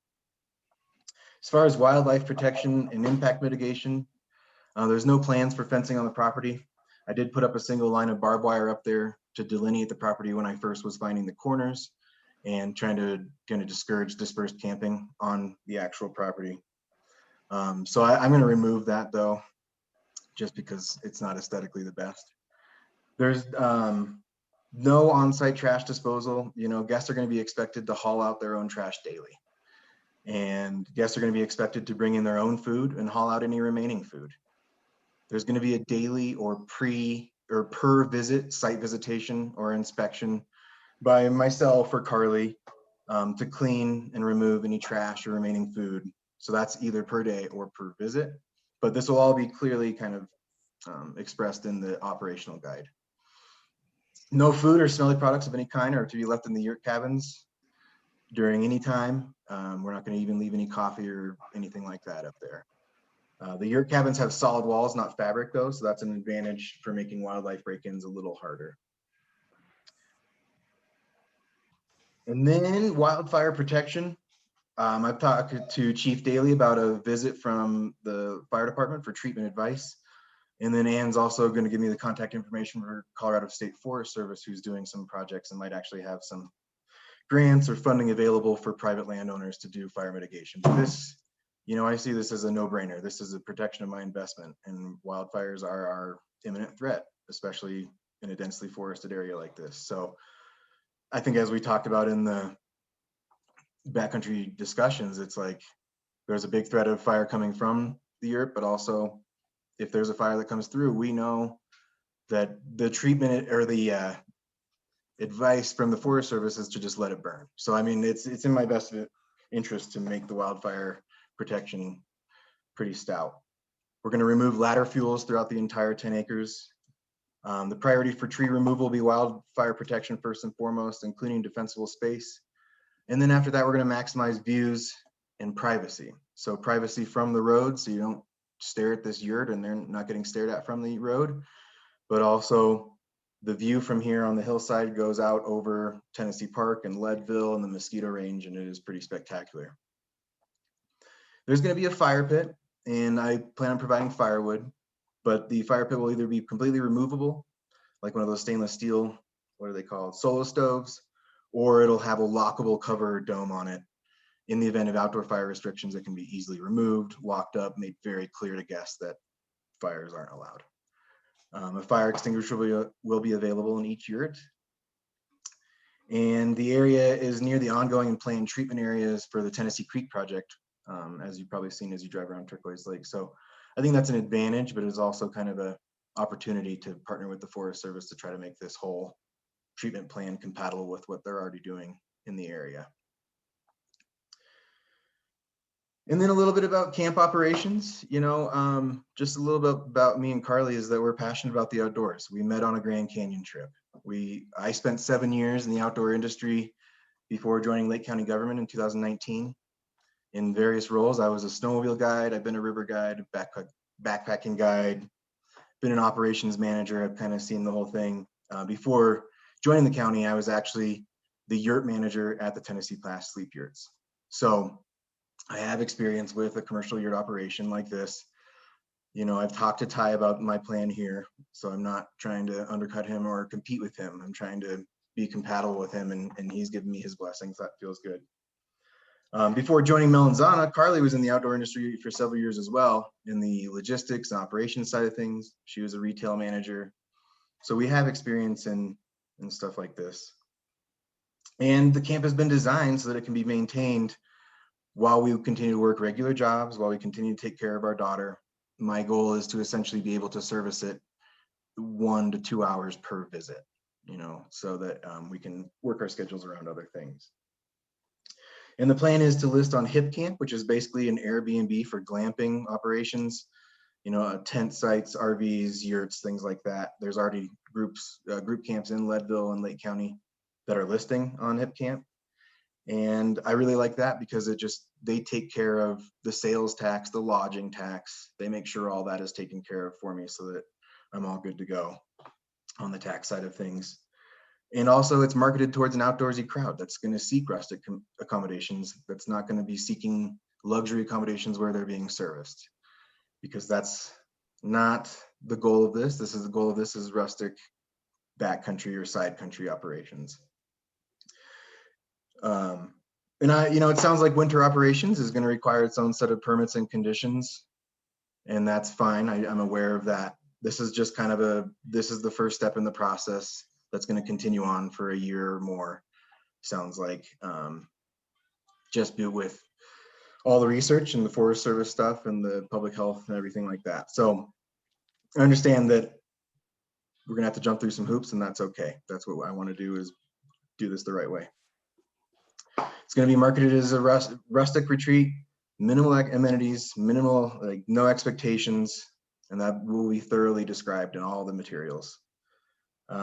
As far as wildlife protection and impact mitigation, there's no plans for fencing on the property. I did put up a single line of barbed wire up there to delineate the property when I first was finding the corners and trying to kind of discourage dispersed camping on the actual property. So I'm going to remove that though, just because it's not aesthetically the best. There's no on-site trash disposal. You know, guests are going to be expected to haul out their own trash daily. And guests are going to be expected to bring in their own food and haul out any remaining food. There's going to be a daily or per visit site visitation or inspection by myself or Carly to clean and remove any trash or remaining food. So that's either per day or per visit, but this will all be clearly kind of expressed in the operational guide. No food or smelly products of any kind are to be left in the yurt cabins during any time. We're not going to even leave any coffee or anything like that up there. The yurt cabins have solid walls, not fabric though, so that's an advantage for making wildlife break-ins a little harder. And then wildfire protection. I've talked to Chief Daly about a visit from the fire department for treatment advice. And then Ann's also going to give me the contact information for Colorado State Forest Service, who's doing some projects and might actually have some grants or funding available for private landowners to do fire mitigation. But this, you know, I see this as a no-brainer. This is a protection of my investment, and wildfires are our imminent threat, especially in a densely forested area like this. So I think as we talked about in the backcountry discussions, it's like there's a big threat of fire coming from the yurt, but also if there's a fire that comes through, we know that the treatment or the advice from the Forest Service is to just let it burn. So I mean, it's in my best interest to make the wildfire protection pretty stout. We're going to remove ladder fuels throughout the entire 10 acres. The priority for tree removal will be wildfire protection first and foremost, including defensible space. And then after that, we're going to maximize views and privacy. So privacy from the road, so you don't stare at this yurt and they're not getting stared at from the road, but also the view from here on the hillside goes out over Tennessee Park and Leadville and the Mosquito Range, and it is pretty spectacular. There's going to be a fire pit, and I plan on providing firewood, but the fire pit will either be completely removable, like one of those stainless steel, what are they called, solo stoves, or it'll have a lockable cover or dome on it. In the event of outdoor fire restrictions, it can be easily removed, locked up, made very clear to guests that fires aren't allowed. A fire extinguisher will be available in each yurt. And the area is near the ongoing and planned treatment areas for the Tennessee Creek project, as you've probably seen as you drive around Turquoise Lake. So I think that's an advantage, but it's also kind of an opportunity to partner with the Forest Service to try to make this whole treatment plan compatible with what they're already doing in the area. And then a little bit about camp operations, you know, just a little bit about me and Carly is that we're passionate about the outdoors. We met on a Grand Canyon trip. I spent 7 years in the outdoor industry before joining Lake County government in 2019 in various roles. I was a snowmobile guide, I've been a river guide, backpacking guide, been an operations manager. I've kind of seen the whole thing. Before joining the county, I was actually the yurt manager at the Tennessee Pass Sleep Yurts. So I have experience with a commercial yurt operation like this. You know, I've talked to Ty about my plan here, so I'm not trying to undercut him or compete with him. I'm trying to be compatible with him, and he's given me his blessings. That feels good. Before joining Melanzana, Carly was in the outdoor industry for several years as well, in the logistics and operations side of things. She was a retail manager. So we have experience in stuff like this. And the camp has been designed so that it can be maintained while we continue to work regular jobs, while we continue to take care of our daughter. My goal is to essentially be able to service it 1 to 2 hours per visit, you know, so that we can work our schedules around other things. And the plan is to list on Hip Camp, which is basically an Airbnb for glamping operations, you know, tent sites, RVs, yurts, things like that. There's already group camps in Leadville and Lake County that are listing on Hip Camp. And I really like that because they take care of the sales tax, the lodging tax. They make sure all that is taken care of for me so that I'm all good to go on the tax side of things. And also it's marketed towards an outdoorsy crowd that's going to seek rustic accommodations, that's not going to be seeking luxury accommodations where they're being serviced, because that's not the goal of this. The goal of this is rustic backcountry or side country operations. And you know, it sounds like winter operations is going to require its own set of permits and conditions, and that's fine. I'm aware of that. This is just kind of this is the first step in the process that's going to continue on for a year or more, sounds like, just with all the research and the Forest Service stuff and the public health and everything like that. So I understand that we're going to have to jump through some hoops, and that's okay. That's what I want to do, is do this the right way. It's going to be marketed as a rustic retreat, minimal amenities, minimal, like no expectations, and that will be thoroughly described in all the materials.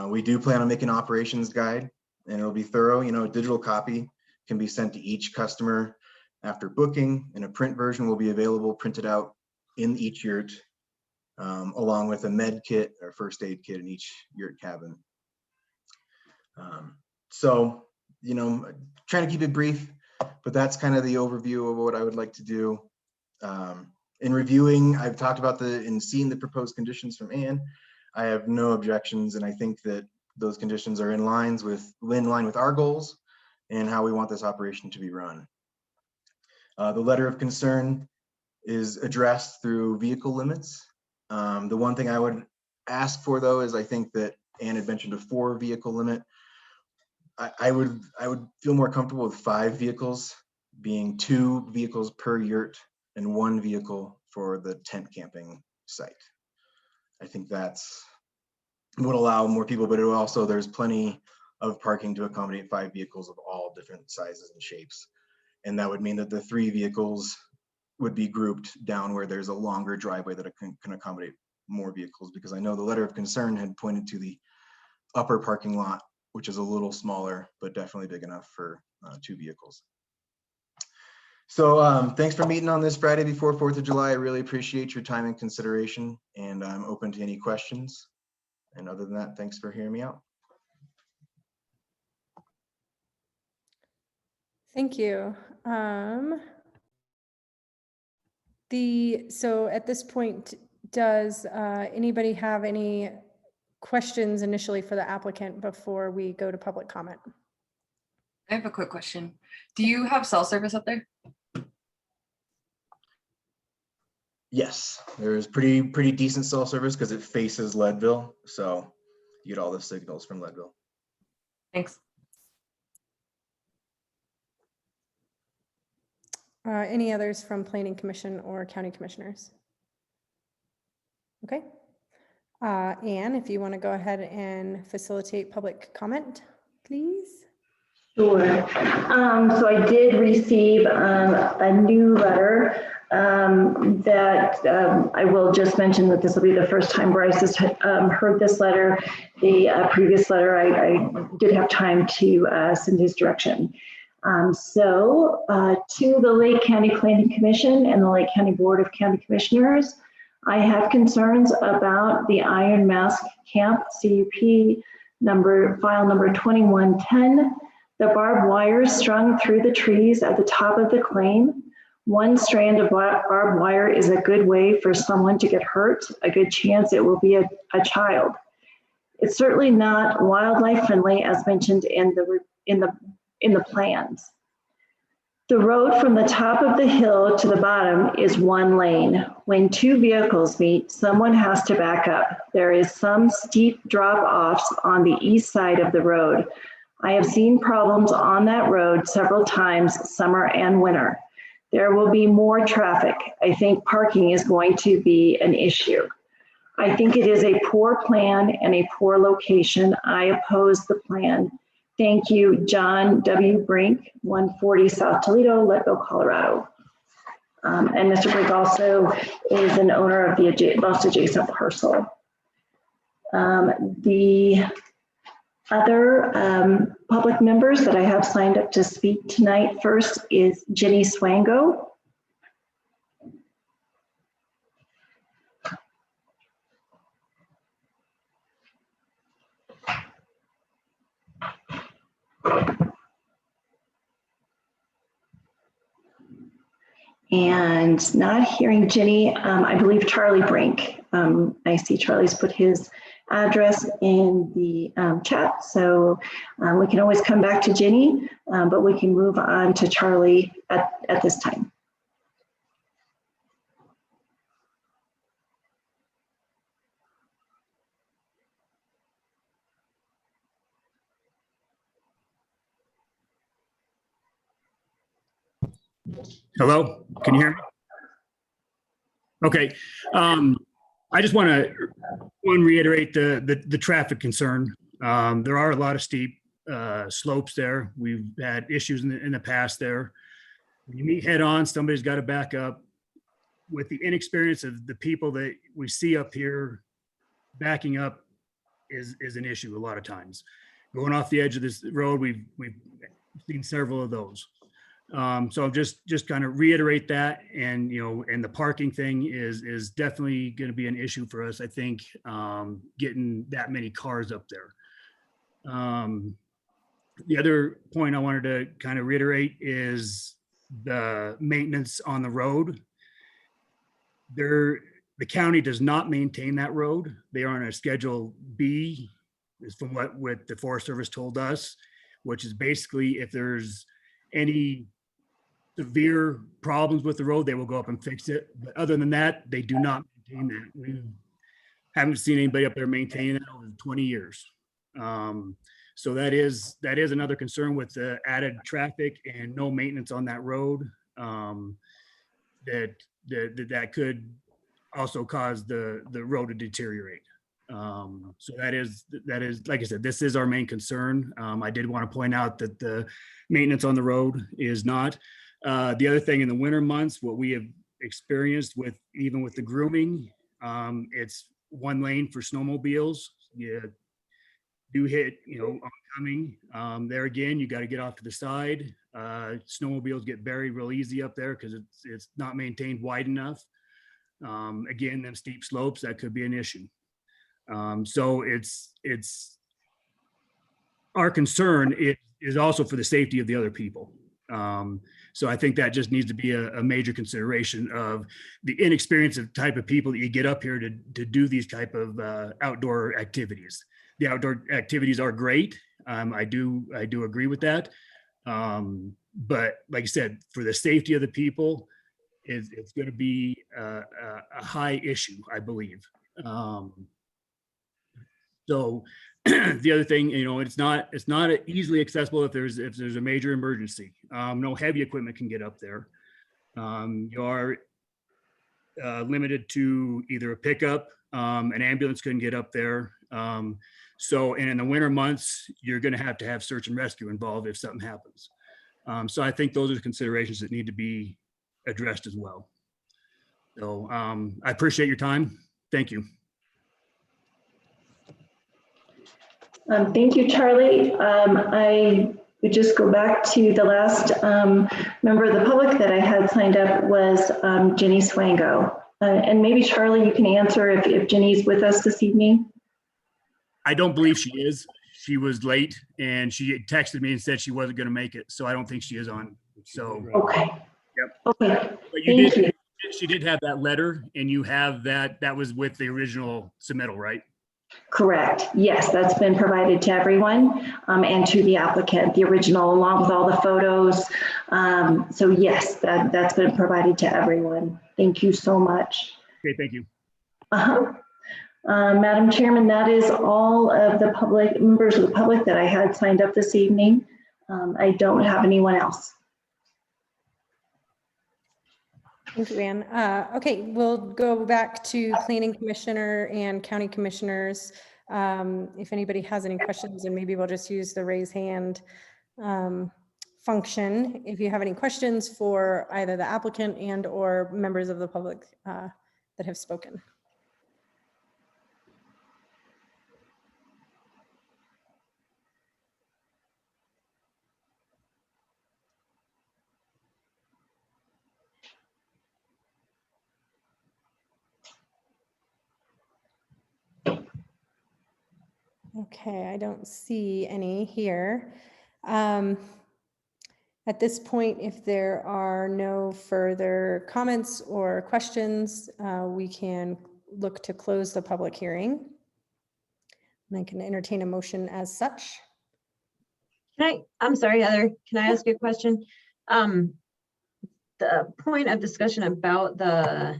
We do plan on making an operations guide, and it'll be thorough. You know, a digital copy can be sent to each customer after booking, and a print version will be available printed out in each yurt, along with a med kit or first aid kit in each yurt cabin. So, you know, trying to keep it brief, but that's kind of the overview of what I would like to do. In reviewing, I've talked about in seeing the proposed conditions from Ann, I have no objections, and I think that those conditions are in line with our goals and how we want this operation to be run. The letter of concern is addressed through vehicle limits. The one thing I would ask for, though, is I think that Ann had mentioned a 4 vehicle limit. I would feel more comfortable with 5 vehicles, being 2 vehicles per yurt and 1 vehicle for the tent camping site. I think that's would allow more people, but it also, there's plenty of parking to accommodate 5 vehicles of all different sizes and shapes. And that would mean that the 3 vehicles would be grouped down where there's a longer driveway that can accommodate more vehicles, because I know the letter of concern had pointed to the upper parking lot, which is a little smaller, but definitely big enough for 2 vehicles. So thanks for meeting on this Friday before 4th of July. I really appreciate your time and consideration, and I'm open to any questions. And other than that, thanks for hearing me out. Thank you. So at this point, does anybody have any questions initially for the applicant before we go to public comment? I have a quick question. Do you have cell service up there? Yes, there's pretty decent cell service because it faces Leadville, so you get all the signals from Leadville. Thanks. Any others from Planning Commission or County Commissioners? Okay. Ann, if you want to go ahead and facilitate public comment, please. Sure. So I did receive a new letter that I will just mention that this will be the first time Bryce has heard this letter. The previous letter, I did have time to send his direction. To the Lake County Planning Commission and the Lake County Board of County Commissioners, I have concerns about the Iron Mask Camp CUP file number 2110. The barbed wire strung through the trees at the top of the claim. One strand of barbed wire is a good way for someone to get hurt. A good chance it will be a child. It's certainly not wildlife friendly, as mentioned in the plans. The road from the top of the hill to the bottom is one lane. When two vehicles meet, someone has to back up. There is some steep drop-offs on the east side of the road. I have seen problems on that road several times, summer and winter. There will be more traffic. I think parking is going to be an issue. I think it is a poor plan and a poor location. I oppose the plan. Thank you, John W. Brink, 140 South Toledo, Leadville, Colorado. And Mr. Brink also is an owner of the most adjacent parcel. The other public members that I have signed up to speak tonight, first is Jenny Swango. And not hearing Jenny, I believe Charlie Brink. I see Charlie's put his address in the chat, so we can always come back to Jenny, but we can move on to Charlie at this time. Hello, can you hear me? Okay. I just want to reiterate the traffic concern. There are a lot of steep slopes there. We've had issues in the past there. When you meet head on, somebody's got to back up. With the inexperience of the people that we see up here, backing up is an issue a lot of times. Going off the edge of this road, we've seen several of those. So just kind of reiterate that, and and the parking thing is definitely going to be an issue for us. I think getting that many cars up there. The other point I wanted to kind of reiterate is the maintenance on the road. The county does not maintain that road. They are on a Schedule B, is from what the Forest Service told us, which is basically if there's any severe problems with the road, they will go up and fix it. But other than that, they do not maintain that. We haven't seen anybody up there maintaining it over 20 years. So that is another concern with the added traffic and no maintenance on that road. That could also cause the road to deteriorate. So that is, like I said, this is our main concern. I did want to point out that the maintenance on the road is not. The other thing in the winter months, what we have experienced even with the grooming, it's one lane for snowmobiles. You do hit, oncoming. There again, you got to get off to the side. Snowmobiles get buried real easy up there because it's not maintained wide enough. Again, them steep slopes, that could be an issue. So it's our concern is also for the safety of the other people. So I think that just needs to be a major consideration of the inexperienced type of people that you get up here to do these type of outdoor activities. The outdoor activities are great. I do agree with that. But like I said, for the safety of the people, it's going to be a high issue, I believe. So the other thing, it's not easily accessible if there's a major emergency. No heavy equipment can get up there. You are limited to either a pickup, an ambulance couldn't get up there. So, and in the winter months, you're going to have search and rescue involved if something happens. So I think those are the considerations that need to be addressed as well. So I appreciate your time. Thank you. Thank you, Charlie. I would just go back to the last member of the public that I had signed up was Jenny Swango. And maybe Charlie, you can answer if Jenny's with us this evening. I don't believe she is. She was late and she texted me and said she wasn't going to make it. So I don't think she is on. So, Okay. Yep. Okay. but you Thank did, you. she did have that letter and you have that was with the original submittal, right? Correct. Yes, that's been provided to everyone and to the applicant, the original, along with all the photos. So yes, that's been provided to everyone. Thank you so much. Okay, thank you. Madam Chairman, that is all of the public members of the public that I had signed up this evening. I don't have anyone else. Thank you, Ann. Okay, we'll go back to planning commissioner and county commissioners. If anybody has any questions, and maybe we'll just use the raise hand function. If you have any questions for either the applicant and or members of the public that have spoken. Okay, I don't see any here. At this point, if there are no further comments or questions, we can look to close the public hearing. And I can entertain a motion as such. I'm sorry, Heather, can I ask you a question? The point of discussion about the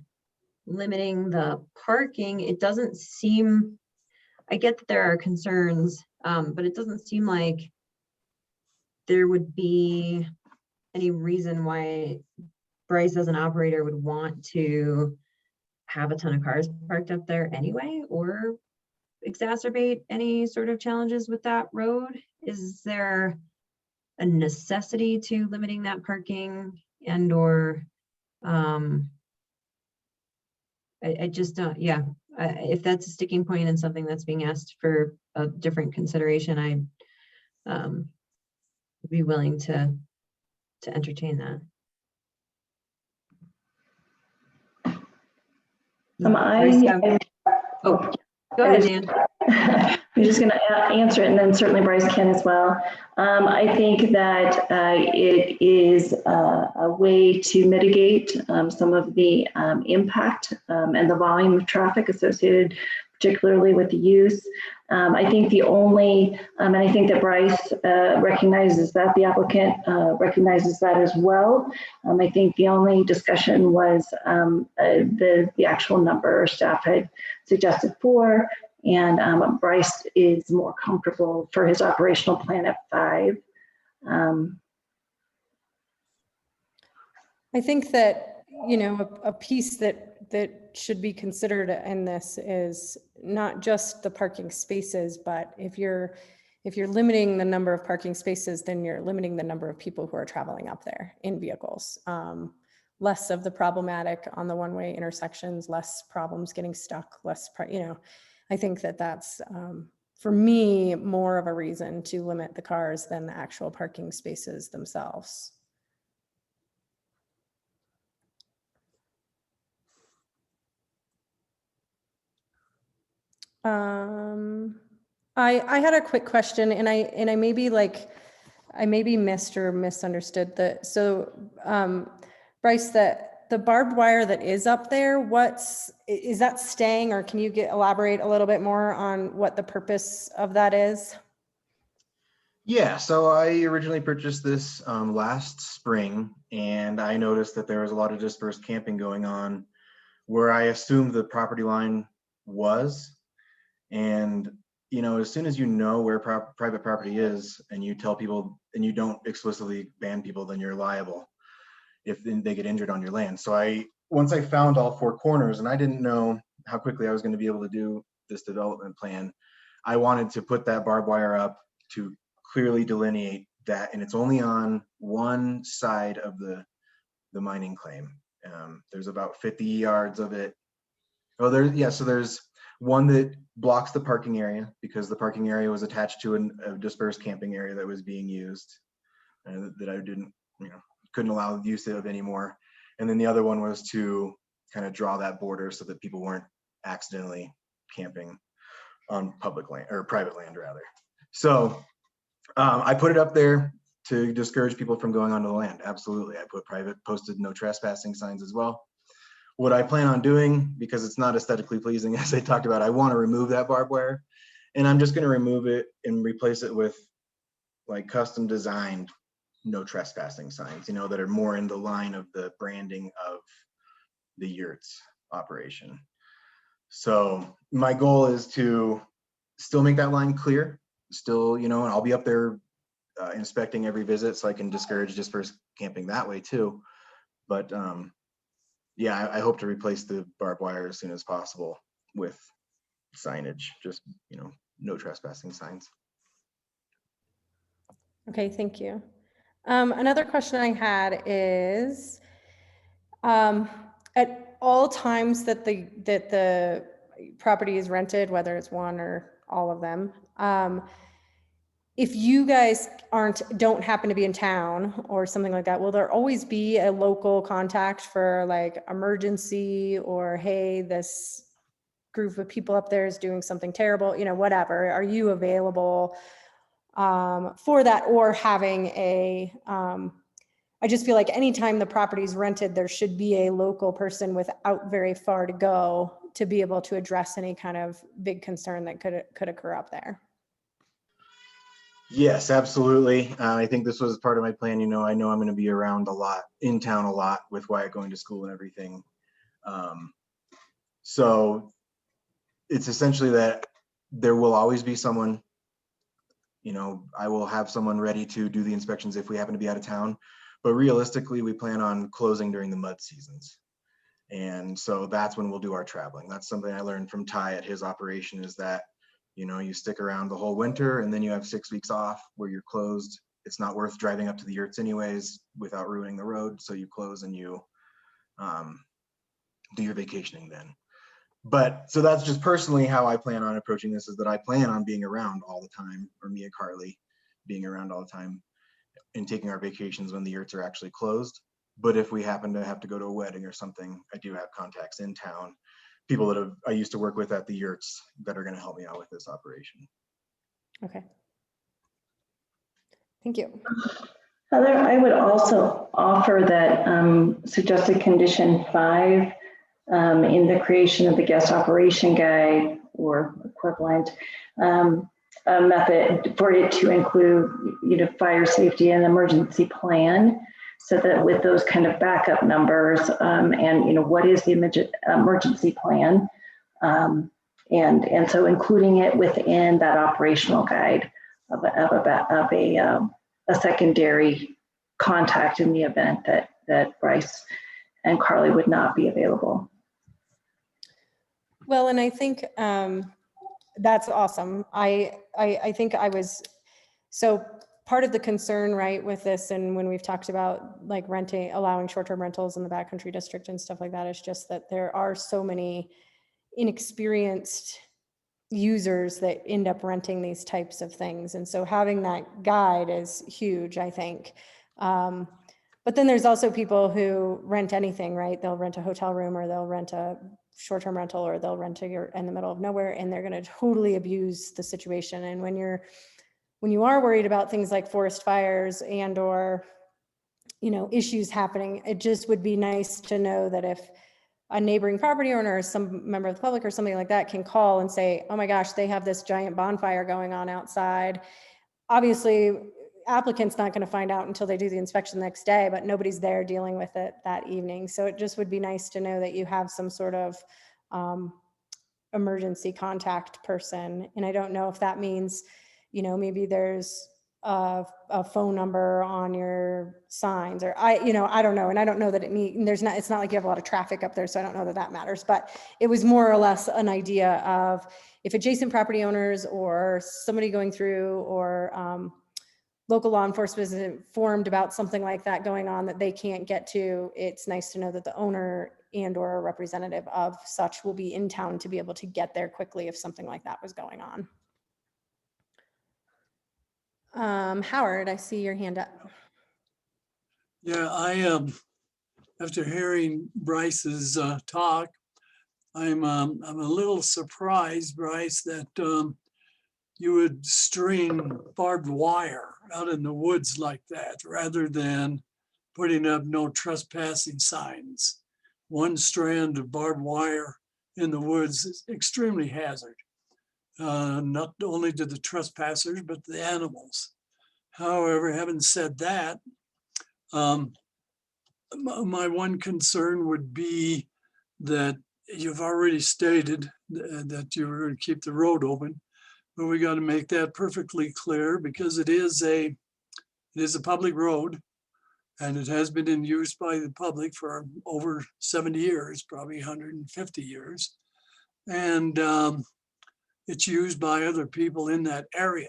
limiting the parking, it doesn't seem, I get that there are concerns, but it doesn't seem like there would be any reason why Bryce as an operator would want to have a ton of cars parked up there anyway, or exacerbate any sort of challenges with that road. Is there a necessity to limiting that parking and or I just don't, yeah. If that's a sticking point and something that's being asked for a different consideration, I would be willing to entertain that. Oh, go ahead, Dan. I'm just going to answer it, and then certainly Bryce can as well. I think that it is a way to mitigate some of the impact and the volume of traffic associated particularly with the use. I think the only, and I think that Bryce recognizes that, the applicant recognizes that as well. I think the only discussion was the actual number staff had suggested 4. And Bryce is more comfortable for his operational plan at 5. I think that, you know, a piece that should be considered in this is not just the parking spaces, but if you're limiting the number of parking spaces, then you're limiting the number of people who are traveling up there in vehicles. Less of the problematic on the one-way intersections, less problems getting stuck, less, you know, I think that that's, for me, more of a reason to limit the cars than the actual parking spaces themselves. I had a quick question, and I maybe missed or misunderstood that. So, Bryce, the barbed wire that is up there, is that staying, or can you elaborate a little bit more on what the purpose of that is? Yeah, so I originally purchased this last spring, and I noticed that there was a lot of dispersed camping going on where I assumed the property line was. And, you know, as soon as you know where private property is and you tell people and you don't explicitly ban people, then you're liable if they get injured on your land. So once I found all 4 corners, and I didn't know how quickly I was going to be able to do this development plan, I wanted to put that barbed wire up to clearly delineate that, and it's only on one side of the mining claim. There's about 50 yards of it. Oh, so there's one that blocks the parking area because the parking area was attached to a dispersed camping area that was being used that I didn't, couldn't allow the use of anymore. And then the other one was to kind of draw that border so that people weren't accidentally camping on public land or private land rather. So I put it up there to discourage people from going onto the land. Absolutely. I posted no trespassing signs as well. What I plan on doing, because it's not aesthetically pleasing, as I talked about, I want to remove that barbed wire, and I'm just going to remove it and replace it with like custom designed no trespassing signs, you know, that are more in the line of the branding of the yurts operation. So my goal is to still make that line clear, still, you know, and I'll be up there inspecting every visit so I can discourage dispersed camping that way too. But yeah, I hope to replace the barbed wire as soon as possible with signage, just, you know, no trespassing signs. Okay, thank you. Another question I had is, at all times that the property is rented, whether it's one or all of them, if you guys don't happen to be in town or something like that, will there always be a local contact for like emergency or, hey, this group of people up there is doing something terrible, you know, whatever? Are you available for that, or having a, I just feel like anytime the property is rented, there should be a local person without very far to go to be able to address any kind of big concern that could occur up there. Yes, absolutely. I think this was part of my plan. You know, I know I'm going to be around a lot, in town a lot, with Wyatt going to school and everything. So it's essentially that there will always be someone, you know, I will have someone ready to do the inspections if we happen to be out of town. But realistically, we plan on closing during the mud seasons. And so that's when we'll do our traveling. That's something I learned from Ty at his operation, is that, you know, you stick around the whole winter and then you have 6 weeks off where you're closed. It's not worth driving up to the yurts anyways without ruining the road. So you close and you do your vacationing then. But so that's just personally how I plan on approaching this, is that I plan on being around all the time, or me and Carly being around all the time and taking our vacations when the yurts are actually closed. But if we happen to have to go to a wedding or something, I do have contacts in town, people that I used to work with at the yurts that are going to help me out with this operation. Okay. Thank you. Heather, I would also offer that suggested condition 5 in the creation of the guest operation guide or equivalent, a method for it to include, you know, fire safety and emergency plan, so that with those kind of backup numbers and, you know, what is the emergency plan, and so including it within that operational guide of a secondary contact in the event that Bryce and Carly would not be available. Well, and I think that's awesome. I think so part of the concern, right, with this, and when we've talked about like allowing short-term rentals in the backcountry district and stuff like that, is just that there are so many inexperienced users that end up renting these types of things. And so having that guide is huge, I think. But then there's also people who rent anything, right? They'll rent a hotel room, or they'll rent a short-term rental, or they'll rent in the middle of nowhere, and they're going to totally abuse the situation. And when you are worried about things like forest fires and or, you know, issues happening, it just would be nice to know that if a neighboring property owner or some member of the public or something like that can call and say, oh my gosh, they have this giant bonfire going on outside. Obviously, applicant's not going to find out until they do the inspection the next day, but nobody's there dealing with it that evening. So it just would be nice to know that you have some sort of emergency contact person. And I don't know if that means, you know, maybe there's a phone number on your signs, or I don't know. And I don't know that it's not like you have a lot of traffic up there. So I don't know that that matters, but it was more or less an idea of if adjacent property owners or somebody going through, or local law enforcement is informed about something like that going on that they can't get to, it's nice to know that the owner and or a representative of such will be in town to be able to get there quickly if something like that was going on. Howard, I see your hand up. Yeah, after hearing Bryce's talk, I'm a little surprised, Bryce, that you would string barbed wire out in the woods like that rather than putting up no trespassing signs. One strand of barbed wire in the woods is extremely hazard, not only to the trespassers, but the animals. However, having said that, my one concern would be that you've already stated that you're going to keep the road open, but we got to make that perfectly clear because it is a public road and it has been in use by the public for over 70 years, probably 150 years. And it's used by other people in that area.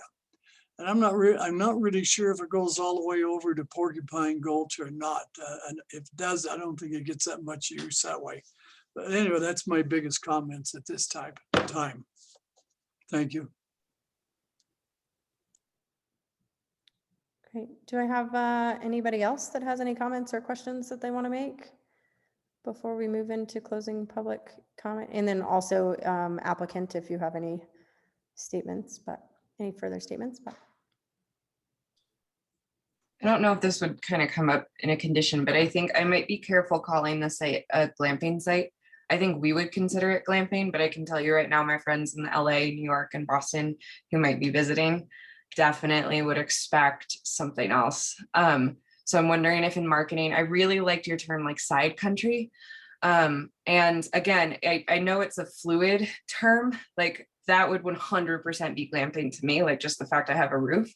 And I'm not really sure if it goes all the way over to Porcupine Gulch or not. And if it does, I don't think it gets that much use that way. But anyway, that's my biggest comments at this time. Thank you. Great. Do I have anybody else that has any comments or questions that they want to make before we move into closing public comment? And then also applicant, if you have any statements, but any further statements? But I don't know if this would kind of come up in a condition, but I think I might be careful calling the site a glamping site. I think we would consider it glamping, but I can tell you right now, my friends in LA, New York, and Boston who might be visiting definitely would expect something else. So I'm wondering if in marketing, I really liked your term like side country. And again, I know it's a fluid term, like that would 100% be glamping to me, like just the fact I have a roof.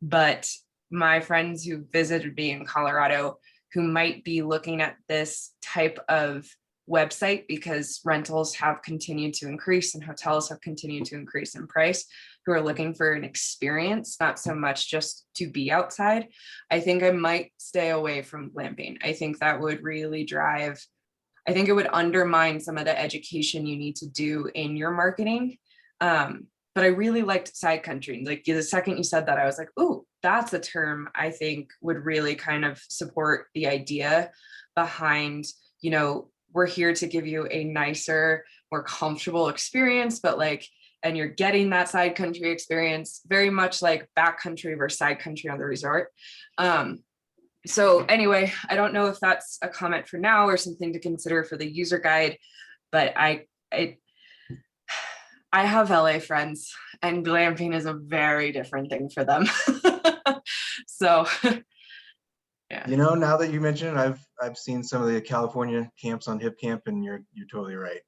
But my friends who visited me in Colorado who might be looking at this type of website because rentals have continued to increase and hotels have continued to increase in price, who are looking for an experience, not so much just to be outside, I think I might stay away from glamping. I think that would really drive, I think it would undermine some of the education you need to do in your marketing. But I really liked side country. Like the second you said that, I was like, ooh, that's a term I think would really kind of support the idea behind, you know, we're here to give you a nicer, more comfortable experience, but like, and you're getting that side country experience, very much like backcountry versus side country on the resort. So anyway, I don't know if that's a comment for now or something to consider for the user guide, but I have LA friends and glamping is a very different thing for them. So yeah. You know, now that you mention it, I've seen some of the California camps on Hip Camp, and you're totally right.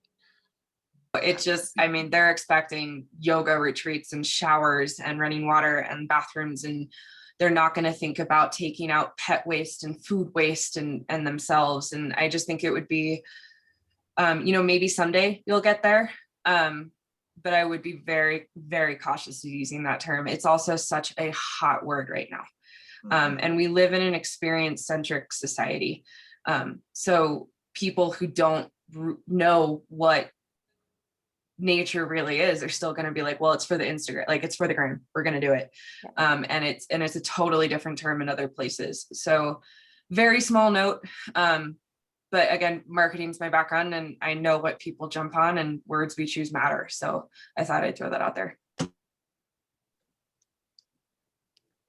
It's just, I mean, they're expecting yoga retreats and showers and running water and bathrooms, and they're not going to think about taking out pet waste and food waste and themselves. And I just think it would be, you know, maybe someday you'll get there. But I would be very, very cautious of using that term. It's also such a hot word right now. And we live in an experience-centric society. So people who don't know what nature really is, they're still going to be like, well, it's for the Instagram, like it's for the gram, we're going to do it. And it's a totally different term in other places. So very small note. But again, marketing is my background and I know what people jump on and words we choose matter. So I thought I'd throw that out there.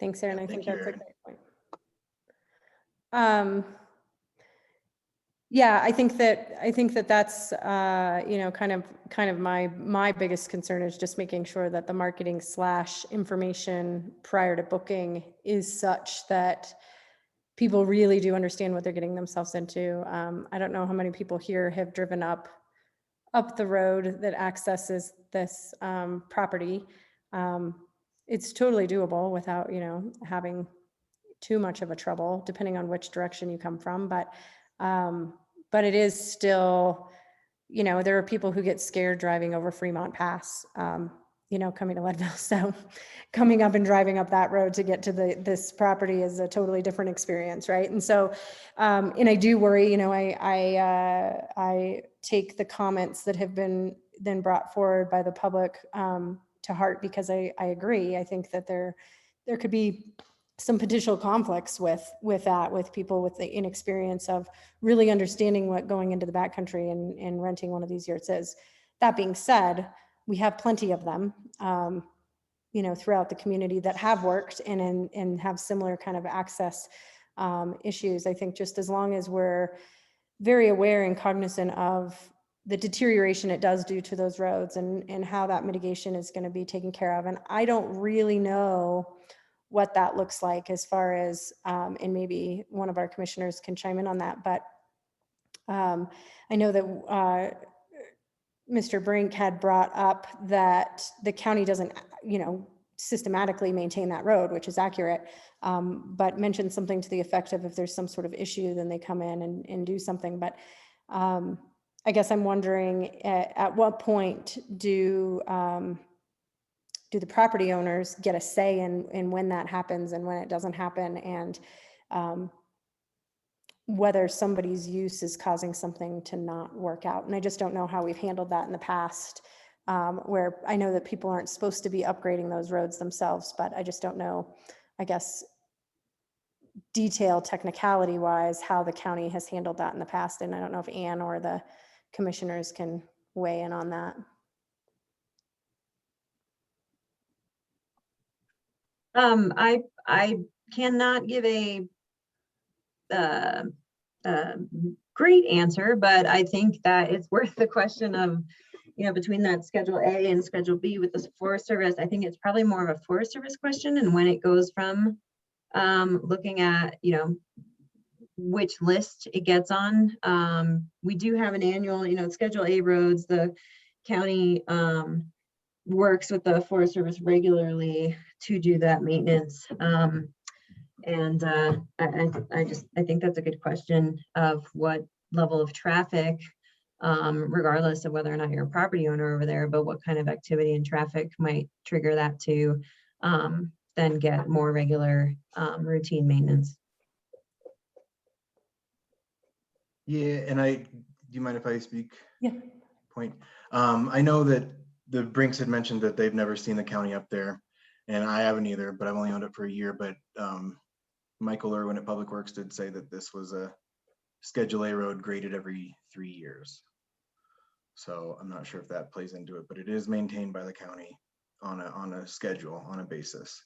thanks, Erin. I think Thank you, that's a Erin. great point. Yeah, I think that that's you know, kind of my biggest concern is just making sure that the marketing / information prior to booking is such that people really do understand what they're getting themselves into. I don't know how many people here have driven up the road that accesses this property. It's totally doable without, you know, having too much of a trouble, depending on which direction you come from. But it is still, you know, there are people who get scared driving over Fremont Pass, you know, coming to Leadville. So coming up and driving up that road to get to this property is a totally different experience, right? And so, and I do worry, you know, I take the comments that have been then brought forward by the public to heart, because I agree. I think that there could be some potential conflicts with that, with people with the inexperience of really understanding what going into the backcountry and renting one of these yurts is. That being said, we have plenty of them, throughout the community that have worked and have similar kind of access issues. I think just as long as we're very aware and cognizant of the deterioration it does do to those roads and how that mitigation is going to be taken care of. And I don't really know what that looks like as far as, and maybe one of our commissioners can chime in on that, but I know that Mr. Brink had brought up that the county doesn't, systematically maintain that road, which is accurate, but mentioned something to the effect of if there's some sort of issue, then they come in and do something. But I guess I'm wondering at what point do the property owners get a say in when that happens and when it doesn't happen, and whether somebody's use is causing something to not work out. And I just don't know how we've handled that in the past, where I know that people aren't supposed to be upgrading those roads themselves, but I just don't know, I guess, detail technicality wise, how the county has handled that in the past. And I don't know if Ann or the commissioners can weigh in on that. I cannot give a great answer, but I think that it's worth the question of, between that Schedule A and Schedule B with the Forest Service. I think it's probably more of a Forest Service question, and when it goes from looking at, which list it gets on. We do have an annual, Schedule A roads, the county works with the Forest Service regularly to do that maintenance. And I think that's a good question of what level of traffic, regardless of whether or not you're a property owner over there, but what kind of activity and traffic might trigger that to then get more regular routine maintenance. Yeah, and do you mind if I speak? Yeah. Point. I know that the Brinks had mentioned that they've never seen the county up there, and I haven't either, but I've only owned it for a year. But Michael Irwin at Public Works did say that this was a Schedule A road graded every 3 years. So I'm not sure if that plays into it, but it is maintained by the county on a schedule, on a basis.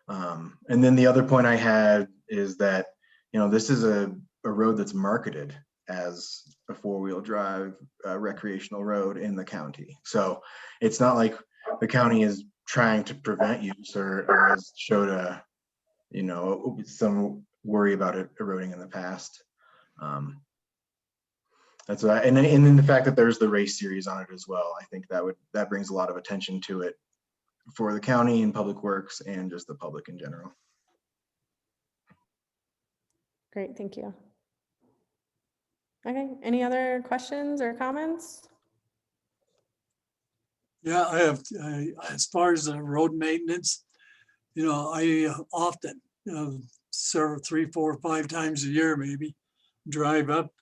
And then the other point I had is that, this is a road that's marketed as a 4-wheel drive recreational road in the county. So it's not like the county is trying to prevent use or has showed some worry about it eroding in the past. That's what and then the fact that there's the race series on it as well. I think that brings a lot of attention to it for the county and Public Works and just the public in general. Great, thank you. Okay, any other questions or comments? Yeah, I have, as far as the road maintenance, I often, several, 3, 4, 5 times a year, maybe drive up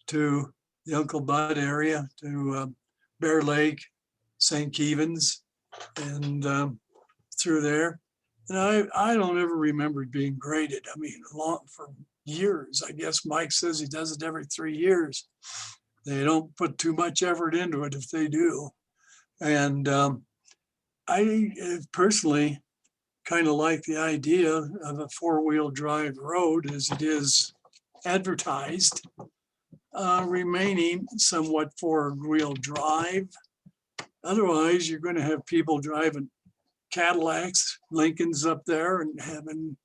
to the Uncle Bud area, to Bear Lake, St. Kevin's, and through there. And I don't ever remember it being graded. I mean, for years. I guess Mike says he does it every 3 years. They don't put too much effort into it if they do. And I personally kind of like the idea of a 4-wheel drive road as it is advertised, remaining somewhat 4-wheel drive. Otherwise, you're going to have people driving Cadillacs, Lincolns up there and having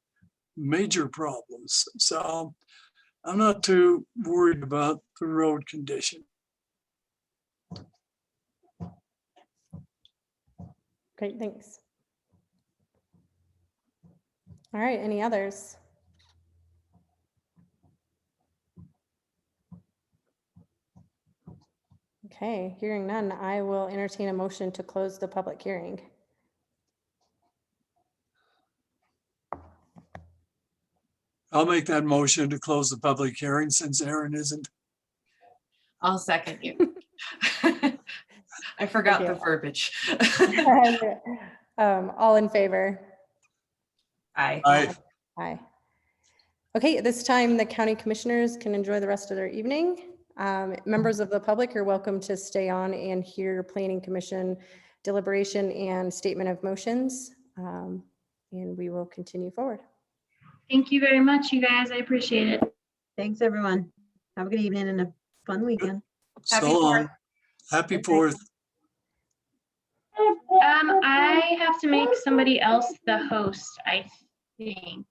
major problems. So I'm not too worried about the road condition. Great, thanks. All right, any others? Okay, hearing none, I will entertain a motion to close the public hearing. I'll make that motion to close the public hearing since Aaron isn't. I'll second you. I forgot the you. verbiage. All in favor? Aye. Aye. Aye. Okay, at this time, the county commissioners can enjoy the rest of their evening. Members of the public are welcome to stay on and hear planning commission deliberation and statement of motions. And we will continue forward. Thank you very much, you guys. I appreciate it. Thanks, everyone. Have a good evening and a fun weekend. Happy So Fourth. long. Happy 4th. I have to make somebody else the host, I think,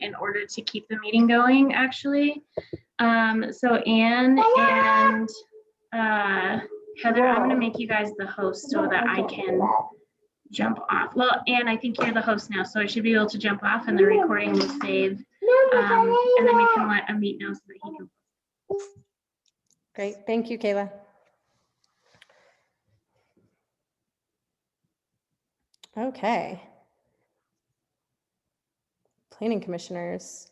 in order to keep the meeting going, actually. So Anne and Heather, I'm gonna make you guys the host so that I can jump off. Well, Anne, I think you're the host now, so I should be able to jump off and the recording will save. And then we can let Amit know so that he can. Great, thank you, Kayla. Okay. Planning commissioners,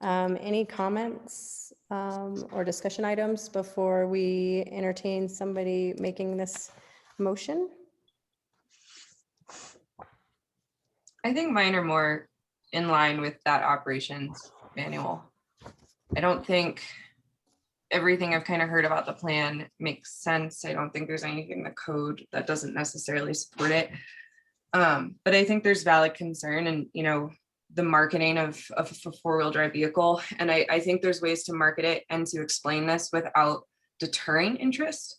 any comments or discussion items before we entertain somebody making this motion? I think mine are more in line with that operations manual. I don't think everything I've kind of heard about the plan makes sense. I don't think there's anything in the code that doesn't necessarily support it. But I think there's valid concern and, you know, the marketing of a four-wheel drive vehicle. And I think there's ways to market it and to explain this without deterring interest.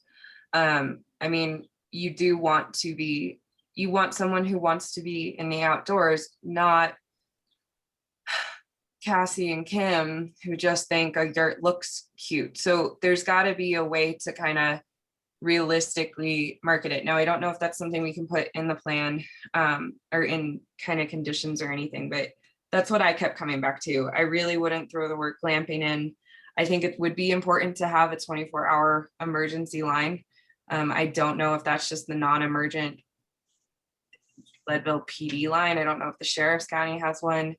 I mean, you want someone who wants to be in the outdoors, not Cassie and Kim who just think a dirt looks cute. So there's got to be a way to kind of realistically market it. Now, I don't know if that's something we can put in the plan or in kind of conditions or anything, but that's what I kept coming back to. I really wouldn't throw the word glamping in. I think it would be important to have a 24-hour emergency line. I don't know if that's just the non-emergent Leadville PD line. I don't know if the sheriff's county has one.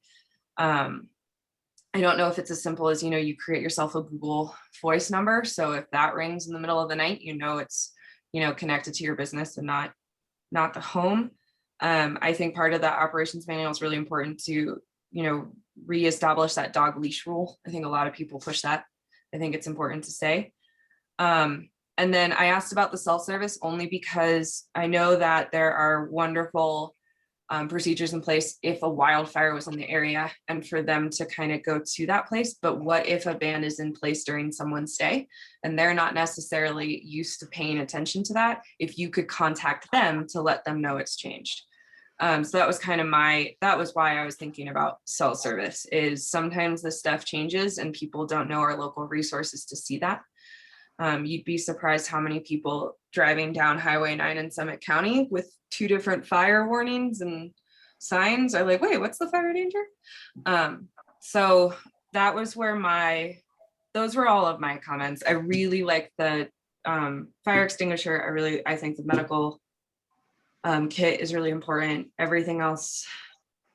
I don't know if it's as simple as, you know, you create yourself a Google Voice number. So if that rings in the middle of the night, you know, it's, you know, connected to your business and not the home. I think part of that operations manual is really important to, you know, reestablish that dog leash rule. I think a lot of people push that. I think it's important to say. And then I asked about the self-service only because I know that there are wonderful procedures in place if a wildfire was in the area and for them to kind of go to that place. But what if a ban is in place during someone's stay and they're not necessarily used to paying attention to that? If you could contact them to let them know it's changed. So that was kind of that was why I was thinking about cell service is sometimes the stuff changes and people don't know our local resources to see that. You'd be surprised how many people driving down Highway 9 in Summit County with 2 different fire warnings and signs are like, wait, what's the fire danger? So that was where those were all of my comments. I really like the fire extinguisher. I think the medical kit is really important. Everything else.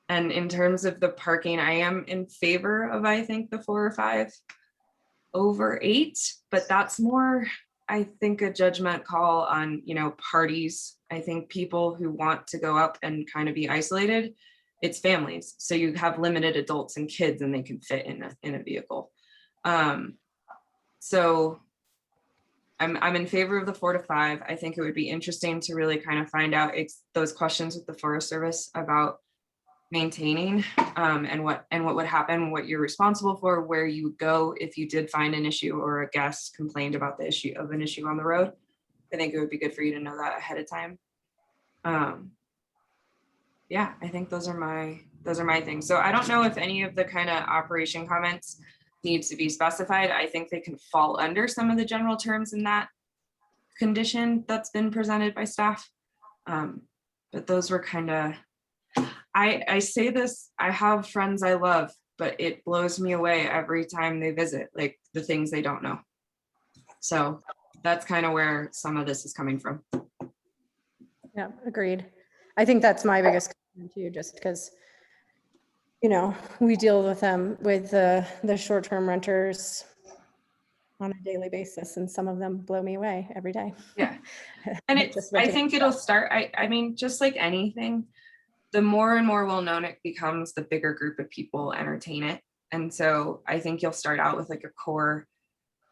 And in terms of the parking, I am in favor of, I think, the 4 or 5 over 8, but that's more, I think, a judgment call on, you know, parties. I think people who want to go up and kind of be isolated, it's families. So you have limited adults and kids and they can fit in a vehicle. So I'm in favor of the 4 to 5. I think it would be interesting to really kind of find out those questions with the Forest Service about maintaining and what would happen, what you're responsible for, where you would go if you did find an issue or a guest complained about the issue of an issue on the road. I think it would be good for you to know that ahead of time. Yeah, I think those are my things. So I don't know if any of the kind of operation comments needs to be specified. I think they can fall under some of the general terms in that condition that's been presented by staff. But those were kind of, I say this, I have friends I love, but it blows me away every time they visit, like the things they don't know. So that's kind of where some of this is coming from. Yeah, agreed. I think that's my biggest concern too, just because, you know, we deal with them with the short-term renters on a daily basis, and some of them blow me away every day. Yeah. And I think it'll start, I mean, just like anything, the more and more well-known it becomes, the bigger group of people entertain it. And so I think you'll start out with like a core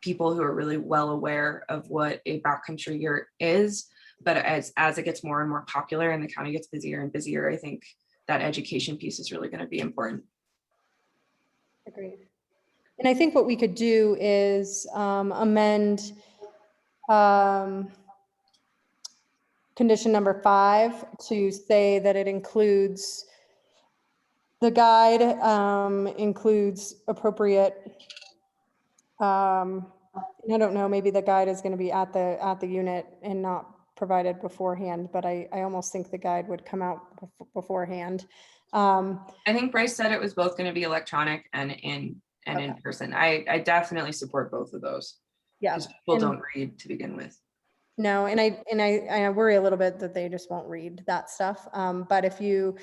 people who are really well aware of what a backcountry yurt is. But as it gets more and more popular and the county gets busier and busier, I think that education piece is really going to be important. Agreed. And I think what we could do is amend condition number 5 to say that it includes, the guide includes appropriate, I don't know, maybe the guide is going to be at the unit and not provided beforehand, but I almost think the guide would come out beforehand. I think Bryce said it was both going to be electronic and in person. I definitely support both of those. Yeah. 'Cause people And- don't read to begin with. No, and I worry a little bit that they just won't read that stuff. But if you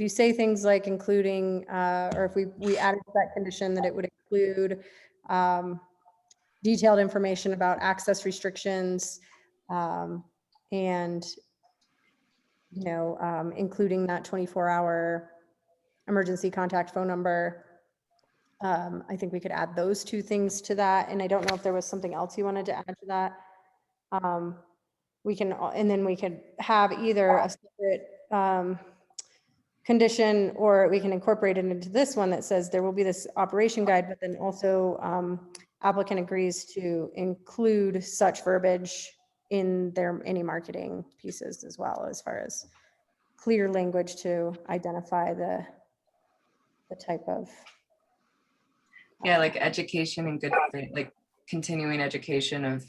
say things like including, or if we added to that condition that it would include detailed information about access restrictions, and including that 24-hour emergency contact phone number. I think we could add those 2 things to that. And I don't know if there was something else you wanted to add to that. We can, and then we could have either a separate condition, or we can incorporate it into this one that says there will be this operation guide, but then also applicant agrees to include such verbiage in any marketing pieces as well, as far as clear language to identify the type of. Yeah, like education and good, like continuing education of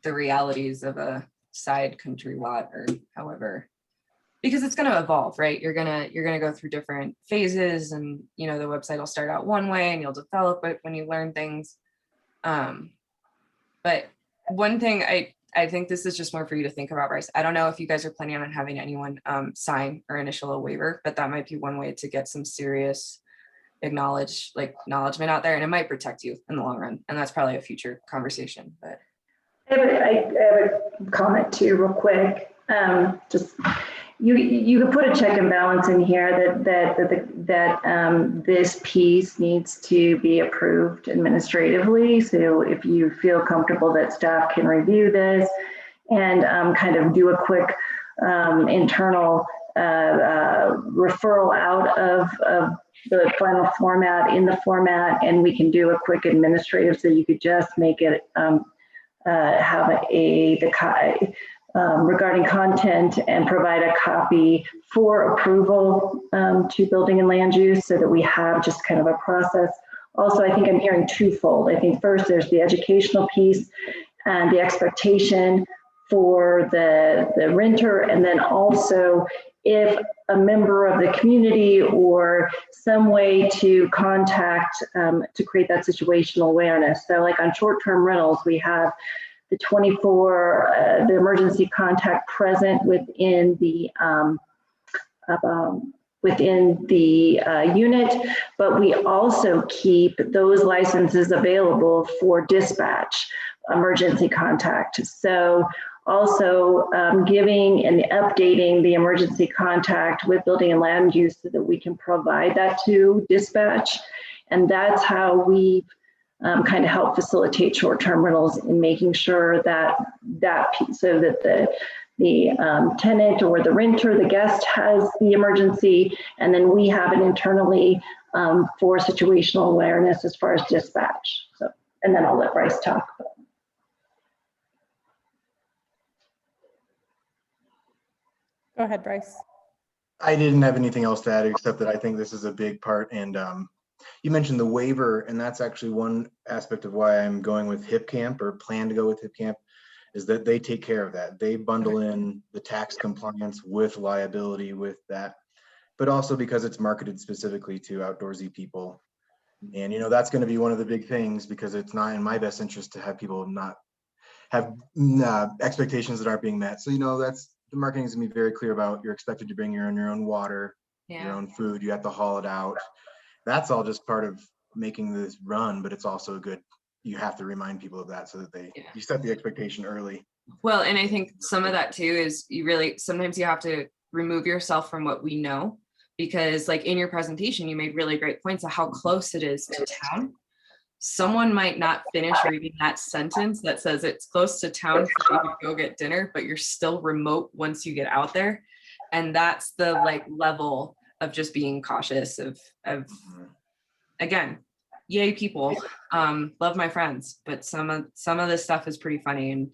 the realities of a side country lot, or however, because it's going to evolve, right? You're gonna go through different phases, and the website will start out one way and you'll develop it when you learn things. But one thing I think this is just more for you to think about, Bryce. I don't know if you guys are planning on having anyone sign or initial a waiver, but that might be one way to get some serious acknowledgement out there, and it might protect you in the long run. And that's probably a future conversation. But I have a comment too, real quick. Just you could put a check and balance in here that this piece needs to be approved administratively. So if you feel comfortable that staff can review this and kind of do a quick internal referral out of the final format in the format, and we can do a quick administrative, so you could just make it have regarding content and provide a copy for approval to building and land use, so that we have just kind of a process. Also, I think I'm hearing twofold. I think first there's the educational piece and the expectation for the renter, and then also if a member of the community or some way to contact to create that situational awareness. So like on short-term rentals, we have the 24, the emergency contact present within the unit, but we also keep those licenses available for dispatch emergency contact. So also giving and updating the emergency contact with building and land use, so that we can provide that to dispatch. And that's how we kind of help facilitate short-term rentals in making sure that so that the tenant or the renter, the guest, has the emergency, and then we have it internally for situational awareness as far as dispatch. So, and then I'll let Bryce talk. Go ahead, Bryce. I didn't have anything else to add, except that I think this is a big part. And you mentioned the waiver, and that's actually one aspect of why I'm going with HipCamp, or plan to go with HipCamp, is that they take care of that. They bundle in the tax compliance with liability with that, but also because it's marketed specifically to outdoorsy people. And that's going to be one of the big things, because it's not in my best interest to have people not have expectations that aren't being met. So that's, the marketing is going to be very clear about, you're expected to bring your own water, your own food, you have to haul it out. That's all just part of making this run, but it's also good. You have to remind people of that, so that you set the expectation early. Well, and I think some of that too is sometimes you have to remove yourself from what we know. Because like in your presentation, you made really great points of how close it is to town. Someone might not finish reading that sentence that says it's close to town for you to go get dinner, but you're still remote once you get out there. And that's the like level of just being cautious of again, yay people, love my friends, but some of this stuff is pretty funny, and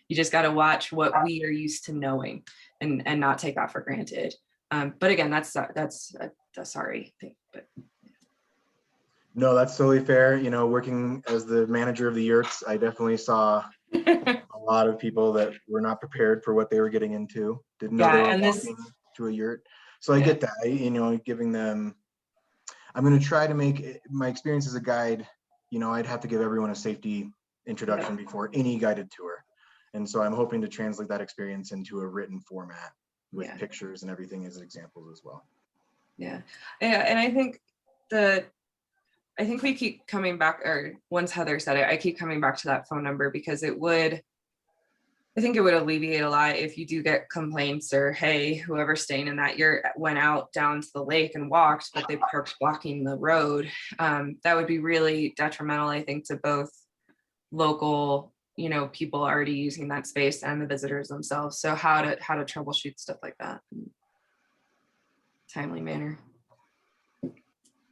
you just got to watch what we are used to knowing and not take that for granted. But again, that's a sorry thing, but No, that's totally fair. You know, working as the manager of the yurts, I definitely saw a lot of people that were not prepared for what they were getting into. Didn't know they Yeah, were and this- walking to a yurt. So I get that, you know, giving them, I'm going to try to make my experience as a guide, you know, I'd have to give everyone a safety introduction before any guided tour. And so I'm hoping to translate that experience into a written format with pictures and everything as examples as well. Yeah, and I think we keep coming back, or once Heather said it, I keep coming back to that phone number because I think it would alleviate a lot if you do get complaints or, hey, whoever's staying in that yurt went out down to the lake and walked, but they parked blocking the road. That would be really detrimental, I think, to both local, you know, people already using that space and the visitors themselves. So how to troubleshoot stuff like that in a timely manner.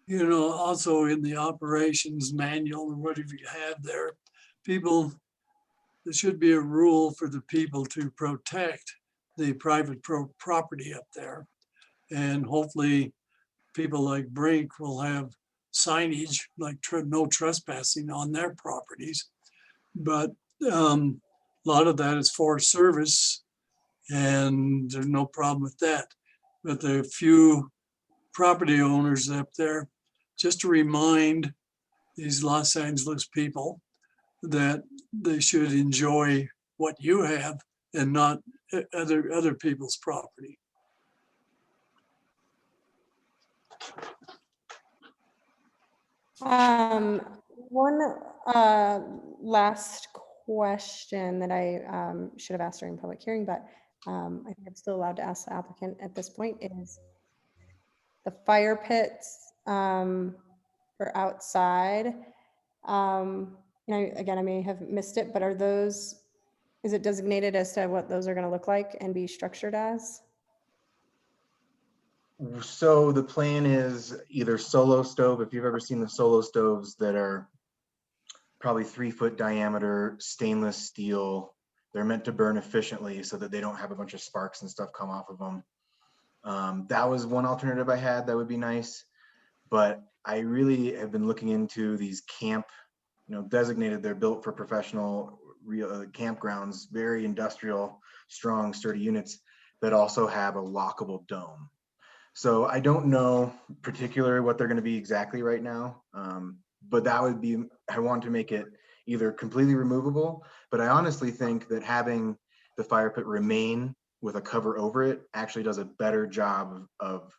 You know, also in the operations manual or whatever you have there, there should be a rule for the people to protect the private property up there. And hopefully people like Brink will have signage like no trespassing on their properties. But a lot of that is Forest Service, and there's no problem with that. But the few property owners up there, just to remind these Los Angeles people that they should enjoy what you have and not other people's property. One last question that I should have asked during public hearing, but I think I'm still allowed to ask the applicant at this point, is the fire pits for outside. You know, again, I may have missed it, but is it designated as to what those are going to look like and be structured as? So the plan is either solo stove, if you've ever seen the solo stoves that are probably 3-foot diameter, stainless steel. They're meant to burn efficiently so that they don't have a bunch of sparks and stuff come off of them. That was one alternative I had that would be nice, but I really have been looking into these camp, you know, designated, they're built for professional real campgrounds, very industrial, strong, sturdy units that also have a lockable dome. So I don't know particularly what they're going to be exactly right now, but that would be, I want to make it either completely removable, but I honestly think that having the fire pit remain with a cover over it actually does a better job of,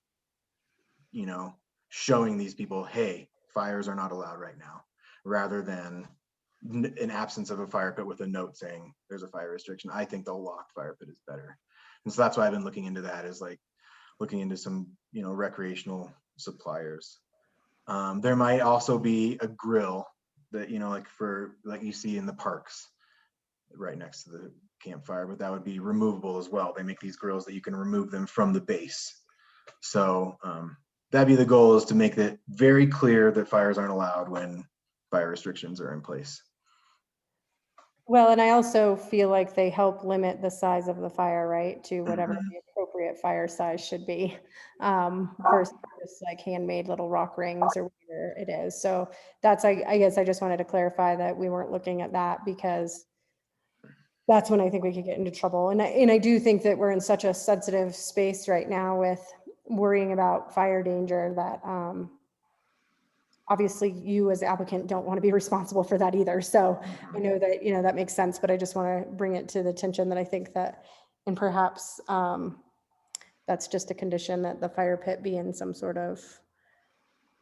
you know, showing these people, hey, fires are not allowed right now, rather than an absence of a fire pit with a note saying there's a fire restriction. I think the locked fire pit is better. And so that's why I've been looking into that, is like looking into some, you know, recreational suppliers. There might also be a grill that, you know, like you see in the parks right next to the campfire, but that would be removable as well. They make these grills that you can remove them from the base. So that'd be the goal, is to make it very clear that fires aren't allowed when fire restrictions are in place. Well, and I also feel like they help limit the size of the fire, right, to whatever the appropriate fire size should be, versus just like handmade little rock rings or whatever it is. So that's, I guess I just wanted to clarify that we weren't looking at that, because that's when I think we could get into trouble. And I do think that we're in such a sensitive space right now with worrying about fire danger that obviously you as the applicant don't want to be responsible for that either. So I know that, you know, that makes sense, but I just want to bring it to the attention that I think that, and perhaps that's just a condition that the fire pit be in some sort of,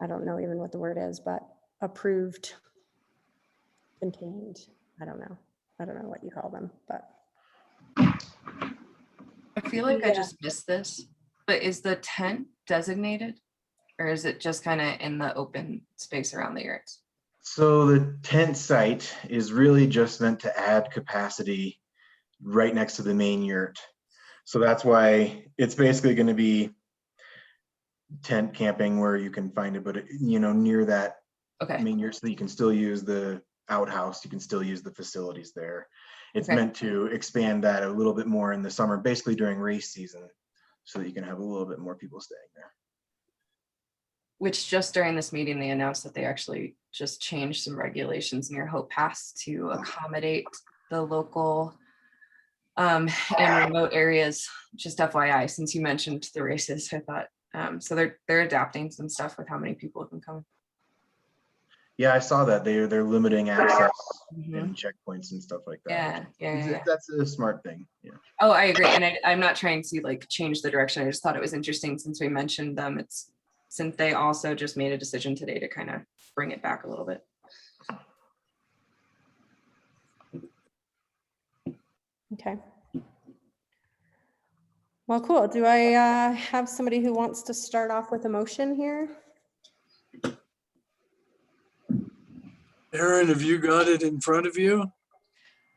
I don't know even what the word is, but approved, contained, I don't know what you call them, but. I feel like I just missed this. But is the tent designated? Or is it just kind of in the open space around the yurts? So the tent site is really just meant to add capacity right next to the main yurt. So that's why it's basically going to be tent camping where you can find it, but near that Okay, main yurt, so that you can still use the outhouse, you can still use the facilities there. It's Okay. meant to expand that a little bit more in the summer, basically during race season, so that you can have a little bit more people staying there. which just during this meeting, they announced that they actually just changed some regulations near Hope Pass to accommodate the local and remote areas, just FYI, since you mentioned the races, I thought, so they're adapting some stuff with how many people can come. Yeah, I saw that they're limiting access Mhm. and checkpoints and stuff like that. Yeah. That's a smart thing. Yeah. Oh, I agree. And I'm not trying to like change the direction. I just thought it was interesting since we mentioned them. It's since they also just made a decision today to kind of bring it back a little bit. Okay. Well, cool. Do I have somebody who wants to start off with a motion here? Aaron, have you got it in front of you?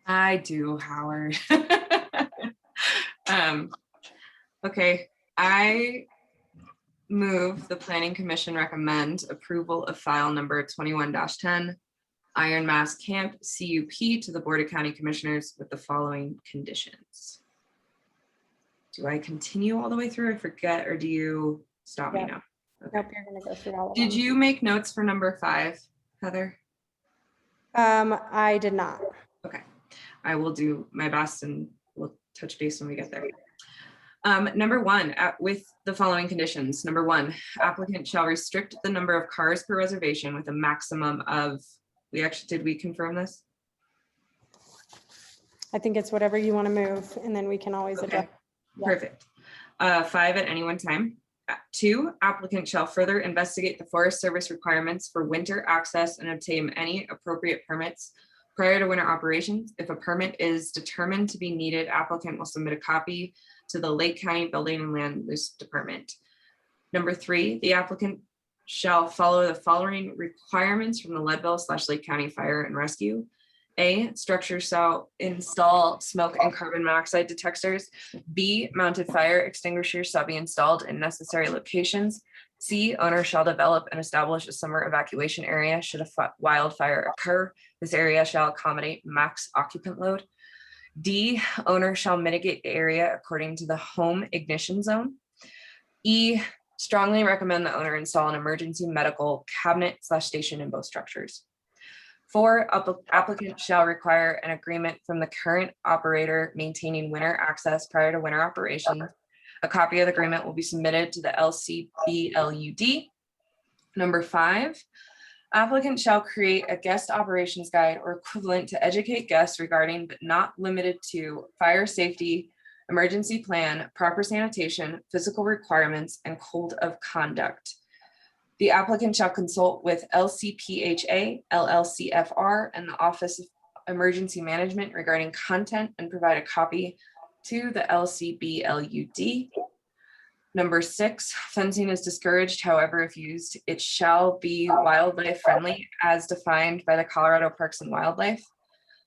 I do, Howard. Okay, I move the Planning Commission recommend approval of file number 21-10, Iron Mass Camp CUP to the Board of County Commissioners with the following conditions. Do I continue all the way through? I forget, or do you stop me Yeah. now? Okay. Nope, you're gonna go through all of Did them. you make notes for number 5, Heather? I did not. Okay, I will do my best and we'll touch base when we get there. Number 1, with the following conditions. Number 1, applicant shall restrict the number of cars per reservation with a maximum of, did we confirm this? I think it's whatever you want to move, and then we can always adjust. Okay, Yeah. perfect. 5 at any one time. 2, applicant shall further investigate the Forest Service requirements for winter access and obtain any appropriate permits prior to winter operations. If a permit is determined to be needed, applicant will submit a copy to the Lake County Building and Land Use Department. Number 3, the applicant shall follow the following requirements from the Leadville/Lake County Fire and Rescue. A, structure shall install smoke and carbon monoxide detectors. B, mounted fire extinguishers shall be installed in necessary locations. C, owner shall develop and establish a summer evacuation area should a wildfire occur. This area shall accommodate max occupant load. D, owner shall mitigate the area according to the home ignition zone. E, strongly recommend the owner install an emergency medical cabinet/station in both structures. 4, applicant shall require an agreement from the current operator maintaining winter access prior to winter operations. A copy of the agreement will be submitted to the LCBLUD. Number 5, applicant shall create a guest operations guide or equivalent to educate guests regarding but not limited to fire safety, emergency plan, proper sanitation, physical requirements, and code of conduct. The applicant shall consult with LCPHA, LLCFR, and the Office of Emergency Management regarding content and provide a copy to the LCBLUD. Number 6, fencing is discouraged. However, if used, it shall be wildlife friendly as defined by the Colorado Parks and Wildlife.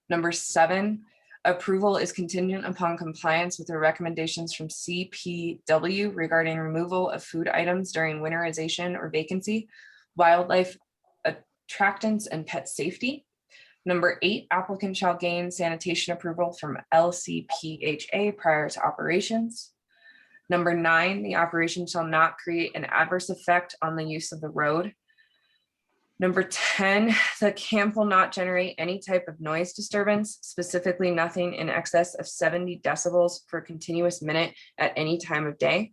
Number 7, approval is contingent upon compliance with the recommendations from CPW regarding removal of food items during winterization or vacancy, wildlife attractants, and pet safety. Number 8, applicant shall gain sanitation approval from LCPHA prior to operations. Number 9, the operation shall not create an adverse effect on the use of the road. Number 10, the camp will not generate any type of noise disturbance, specifically nothing in excess of 70 decibels for a continuous minute at any time of day.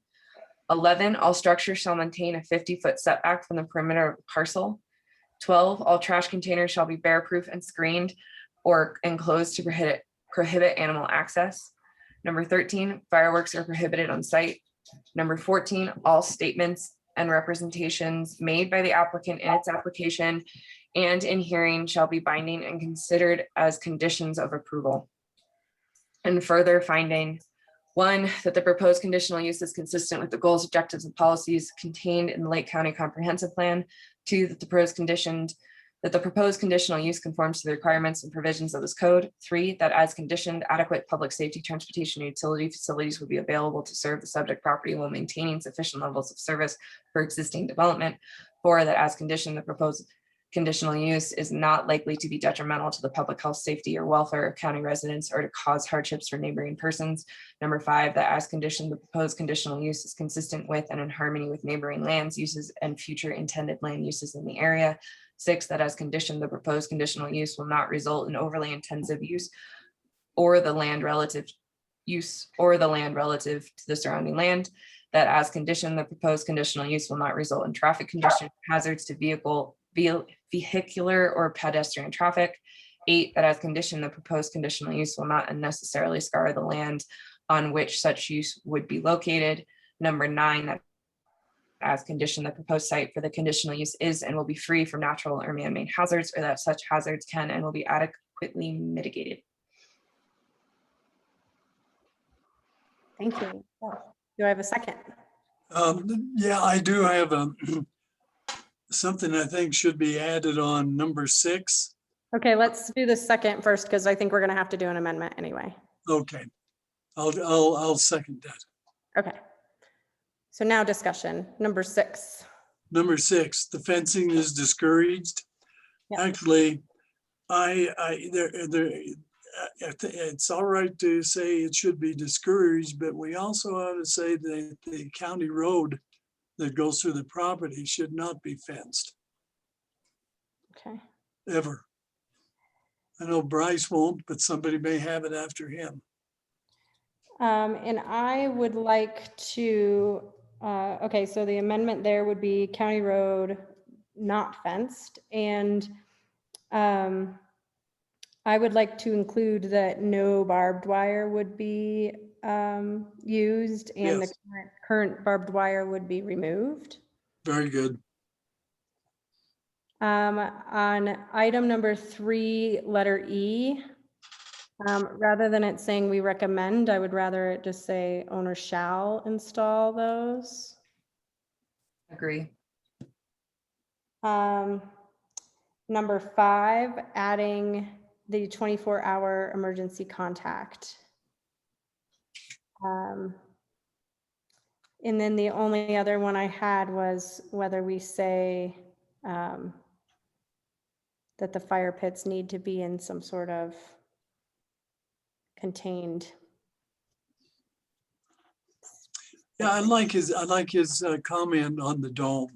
11, all structures shall maintain a 50-foot setback from the perimeter of the parcel. 12, all trash containers shall be bear-proof and screened or enclosed to prohibit animal access. Number 13, fireworks are prohibited on site. Number 14, all statements and representations made by the applicant in its application and in hearing shall be binding and considered as conditions of approval. And further finding, 1, that the proposed conditional use is consistent with the goals, objectives, and policies contained in the Lake County Comprehensive Plan. 2, that the proposed conditional use conforms to the requirements and provisions of this code. 3, that as conditioned, adequate public safety, transportation, and utility facilities will be available to serve the subject property while maintaining sufficient levels of service for existing development. 4, that as conditioned, the proposed conditional use is not likely to be detrimental to the public health, safety, or welfare of county residents or to cause hardships for neighboring persons. 5, that as conditioned, the proposed conditional use is consistent with and in harmony with neighboring lands, uses, and future intended land uses in the area. 6, that as conditioned, the proposed conditional use will not result in overly intensive use or the land relative to the surrounding land. That as conditioned, the proposed conditional use will not result in traffic congestion, hazards to vehicular or pedestrian traffic. 8, that as conditioned, the proposed conditional use will not unnecessarily scar the land on which such use would be located. 9, that as conditioned, the proposed site for the conditional use is and will be free from natural or man-made hazards, or that such hazards can and will be adequately mitigated. Thank you. Do I have a second? Yeah, I do have something I think should be added on number 6. Okay, let's do the second first, because I think we're gonna have to do an amendment anyway. Okay, I'll second that. Okay. So now discussion, number 6. Number 6, the fencing is discouraged. Yeah. Actually, it's all right to say it should be discouraged, but we also ought to say that the county road that goes through the property should not be fenced, Okay. ever. I know Bryce won't, but somebody may have it after him. And I would like to, okay, so the amendment there would be county road not fenced. And I would like to include that no barbed wire would be used and Yes. the current barbed wire would be removed. Very good. On item number 3, letter E, rather than it saying we recommend, I would rather it just say owner shall install those. Agree. Number 5, adding the 24-hour emergency contact. And then the only other one I had was whether we say that the fire pits need to be in some sort of contained. Yeah, I like his comment on the dome.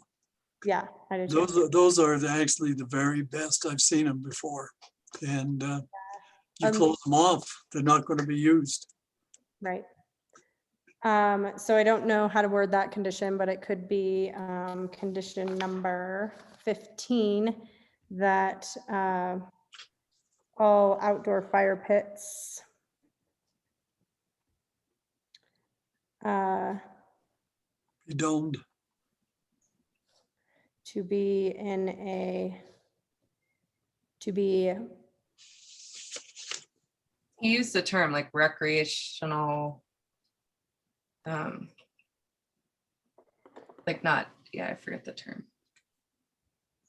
Yeah, I do too. Those are actually the very best. I've seen them before. And you close them off, they're not going to be used. Right. So I don't know how to word that condition, but it could be condition number 15, that all outdoor fire pits Be domed. to be in a, to be, He used the term like recreational. Like not, yeah, I forget the term.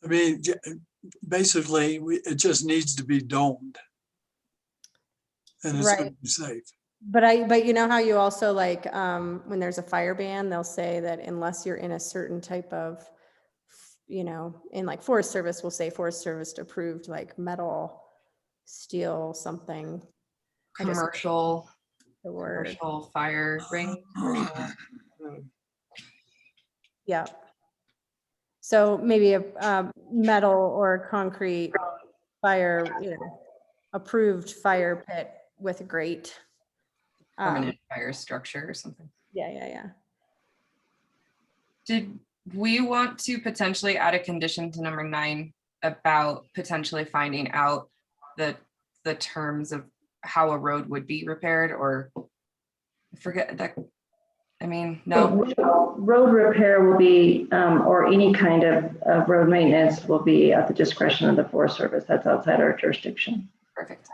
I mean, basically, it just needs to be domed. And it's going to Right. be safe. but you know how you also like, when there's a fire ban, they'll say that unless you're in a certain type of, you know, in like Forest Service, will say Forest Service approved, like metal, steel, something. I just- Commercial, The word, commercial fire ring. commercial- yeah. So maybe a metal or concrete fire, you know, approved fire pit with a grate. Permanent fire structure or something. Yeah. Did we want to potentially add a condition to number 9 about potentially finding out the terms of how a road would be repaired, or I forget that? I mean, no. Road repair will be, or any kind of road maintenance will be at the discretion of the Forest Service. That's outside our jurisdiction. Perfect.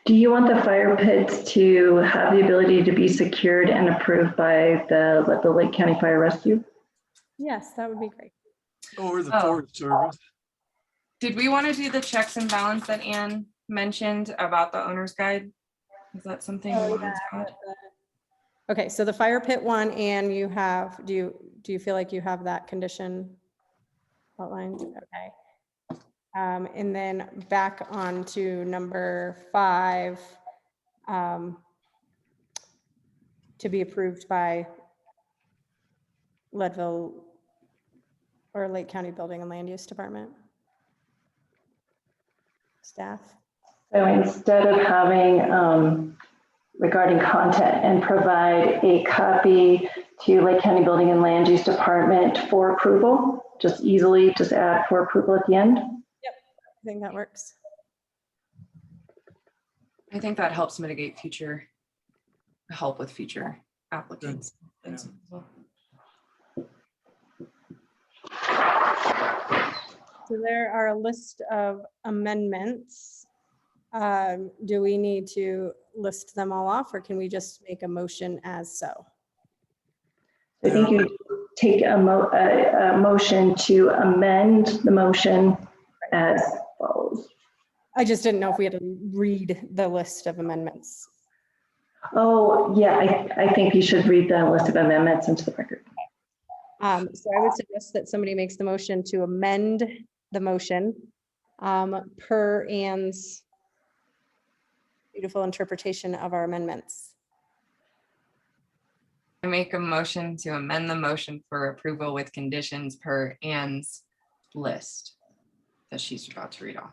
Do you want the fire pits to have the ability to be secured and approved by the Lake County Fire Rescue? Yes, that would be great. Or the Oh. Forest Service. Did we want to do the checks and balance that Anne mentioned about the owner's guide? Is that something we wanted to add? Okay, so the fire pit one, and you have, do you feel like you have that condition outlined? Okay. And then back on to number 5, to be approved by Leadville or Lake County Building and Land Use Department staff. So instead of having regarding content and provide a copy to Lake County Building and Land Use Department for approval, just easily just add for approval at the end. I think that works. I think that helps mitigate future, help with future applicants. Things as well. So there are a list of amendments. Do we need to list them all off, or can we just make a motion as so? I think you take a motion to amend the motion as follows. I just didn't know if we had to read the list of amendments. Oh, yeah, I think you should read the list of amendments into the record. So I would suggest that somebody makes the motion to amend the motion per Ann's beautiful interpretation of our amendments. I make a motion to amend the motion for approval with conditions per Anne's list that she's about to read off.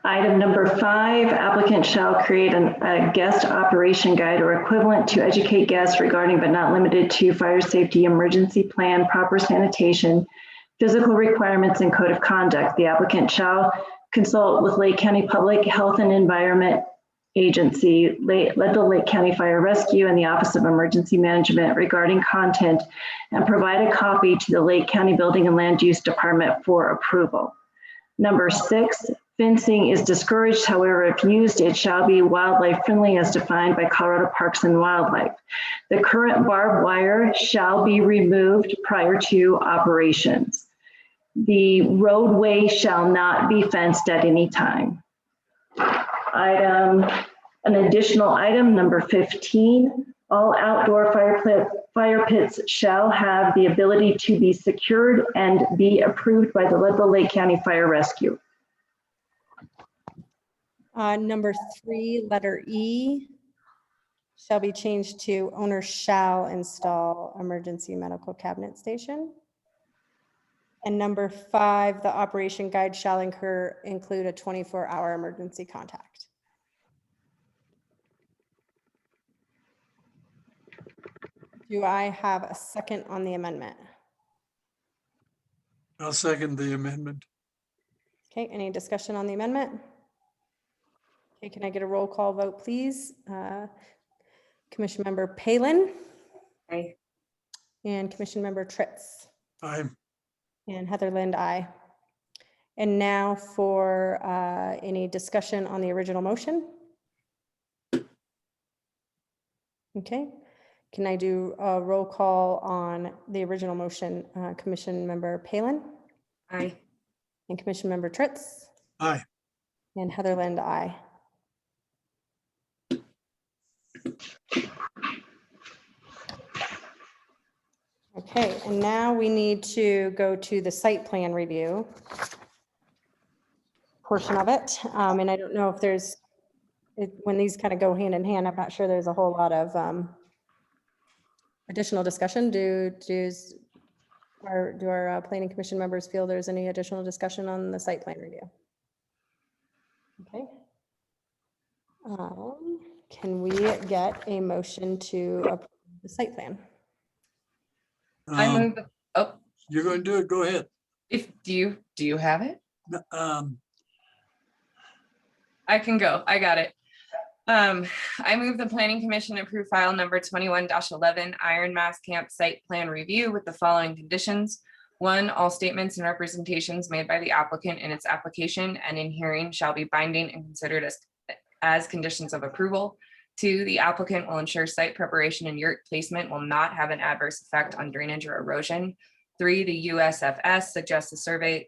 Item number 5, applicant shall create a guest operation guide or equivalent to educate guests regarding but not limited to fire safety, emergency plan, proper sanitation, physical requirements, and code of conduct. The applicant shall consult with Lake County Public Health and Environment Agency, Leadville Lake County Fire Rescue, and the Office of Emergency Management regarding content, and provide a copy to the Lake County Building and Land Use Department for approval. Number 6, fencing is discouraged. However, if used, it shall be wildlife friendly as defined by Colorado Parks and Wildlife. The current barbed wire shall be removed prior to operations. The roadway shall not be fenced at any time. An additional item, number 15, all outdoor fire pits shall have the ability to be secured and be approved by the Leadville Lake County Fire Rescue. Number 3, letter E, shall be changed to owner shall install emergency medical cabinet station. And number 5, the operation guide shall include a 24-hour emergency contact. Do I have a second on the amendment? I'll second the amendment. Okay, any discussion on the amendment? Okay, can I get a roll call vote, please? Commission Member Palin Aye. and Commission Member Tritz. Aye. And Heather Lind, aye. And now for any discussion on the original motion. Okay, can I do a roll call on the original motion? Commission Member Palin Aye. and Commission Member Tritz Aye. and Heather Lind, aye. Okay, and now we need to go to the site plan review portion of it. And I don't know if there's, when these kind of go hand in hand, I'm not sure there's a whole lot of additional discussion. Do our planning commission members feel there's any additional discussion on the site plan review? Okay. Can we get a motion to approve the site plan? I move, oh, You're going to do it, go ahead. do you have it? Um, I can go. I got it. I move the planning commission approve file number 21-11 Iron Mass Camp site plan review with the following conditions. 1, all statements and representations made by the applicant in its application and in hearing shall be binding and considered as conditions of approval. 2, the applicant will ensure site preparation and yurt placement will not have an adverse effect on drainage or erosion. 3, the USFS suggests a survey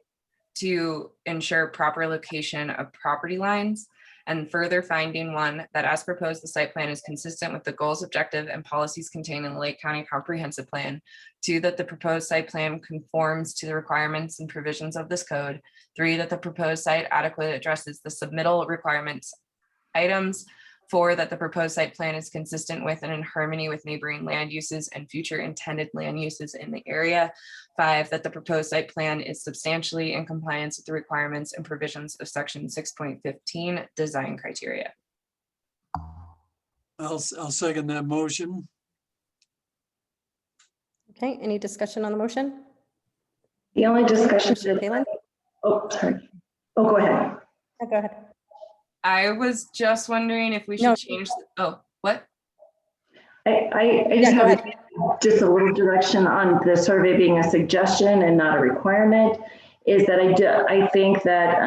to ensure proper location of property lines. And further finding 1, that as proposed, the site plan is consistent with the goals, objective, and policies contained in the Lake County Comprehensive Plan. 2, that the proposed site plan conforms to the requirements and provisions of this code. 3, that the proposed site adequately addresses the submittal requirements items. 4, that the proposed site plan is consistent with and in harmony with neighboring land uses and future intended land uses in the area. 5, that the proposed site plan is substantially in compliance with the requirements and provisions of section 6.15 design criteria. I'll second that motion. Okay, any discussion on the motion? The only discussion. Commissioner Palin? Oh, sorry. Oh, go ahead. Go ahead. I was just wondering if we No. should change, oh, what? I Yeah, just go have just a little direction on the survey being a suggestion and not a requirement, is that I think that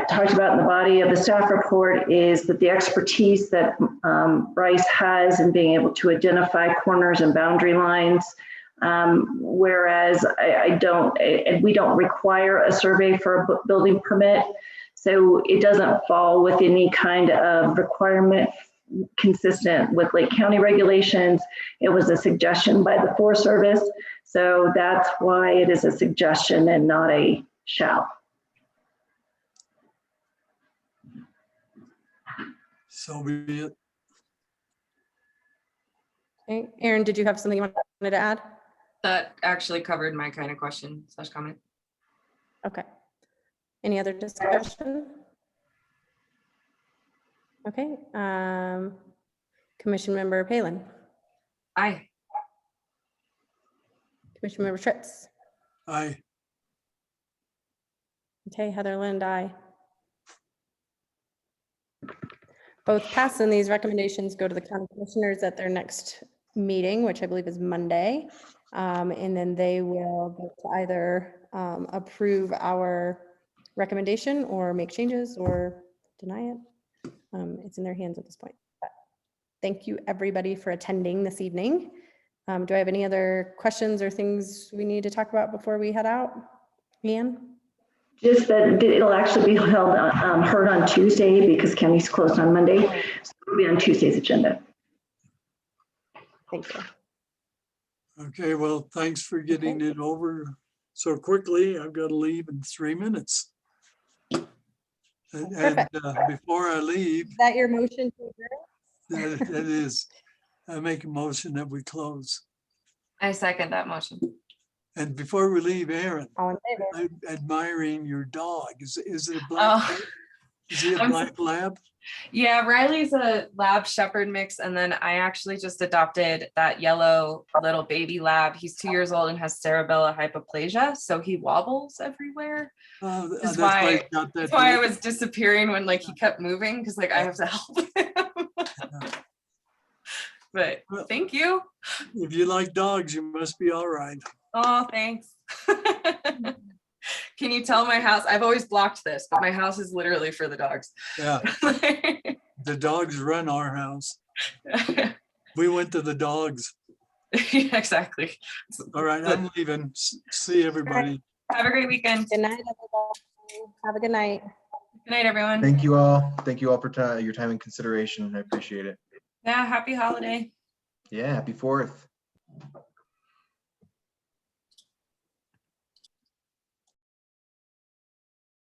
talked about in the body of the staff report is that the expertise that Bryce has in being able to identify corners and boundary lines, whereas we don't require a survey for a building permit. So it doesn't fall with any kind of requirement consistent with Lake County regulations. It was a suggestion by the Forest Service. So that's why it is a suggestion and not a shall. So be it. Okay, Aaron, did you have something you wanted to add? That actually covered my kind of question / comment. Okay. Any other discussion? Okay, Commission Member Palin, Aye. Commission Member Tritz. Aye. Okay, Heather Lind, aye. Both pass, and these recommendations go to the county commissioners at their next meeting, which I believe is Monday. And then they will vote to either approve our recommendation or make changes or deny it. It's in their hands at this point. But thank you, everybody, for attending this evening. Do I have any other questions or things we need to talk about before we head out? Leanne? Just that it'll actually be held, heard on Tuesday because county's closed on Monday. So it'll be on Tuesday's agenda. Thank you. Okay, well, thanks for getting it over so quickly. I've got to leave in 3 minutes. And Perfect. before I leave, Is that your motion to adjourn? that is, I make a motion that we close. I second that motion. And before we leave, Aaron, All in favor? I'm admiring your dog. Is it a black? Oh. Is he a I'm black lab? Yeah, Riley's a lab shepherd mix, and then I actually just adopted that yellow little baby lab. He's 2 years old and has cerebellar hypoplasia, so he wobbles everywhere. Oh, That's that's why- why he got that That's why I baby. was disappearing when he kept moving, because I have to help him. But thank you. If you like dogs, you must be all right. Oh, thanks. Can you tell my house? I've always blocked this, but my house is literally for the dogs. Yeah, the dogs run our house. We went to the dogs. Yeah, exactly. All right, I'm leaving. See everybody. Have a great weekend. Good night, everybody. Have a good night. Good night, everyone. Thank you all. Thank you all for your time and consideration. I appreciate it. Yeah, happy holiday. Yeah, happy 4th.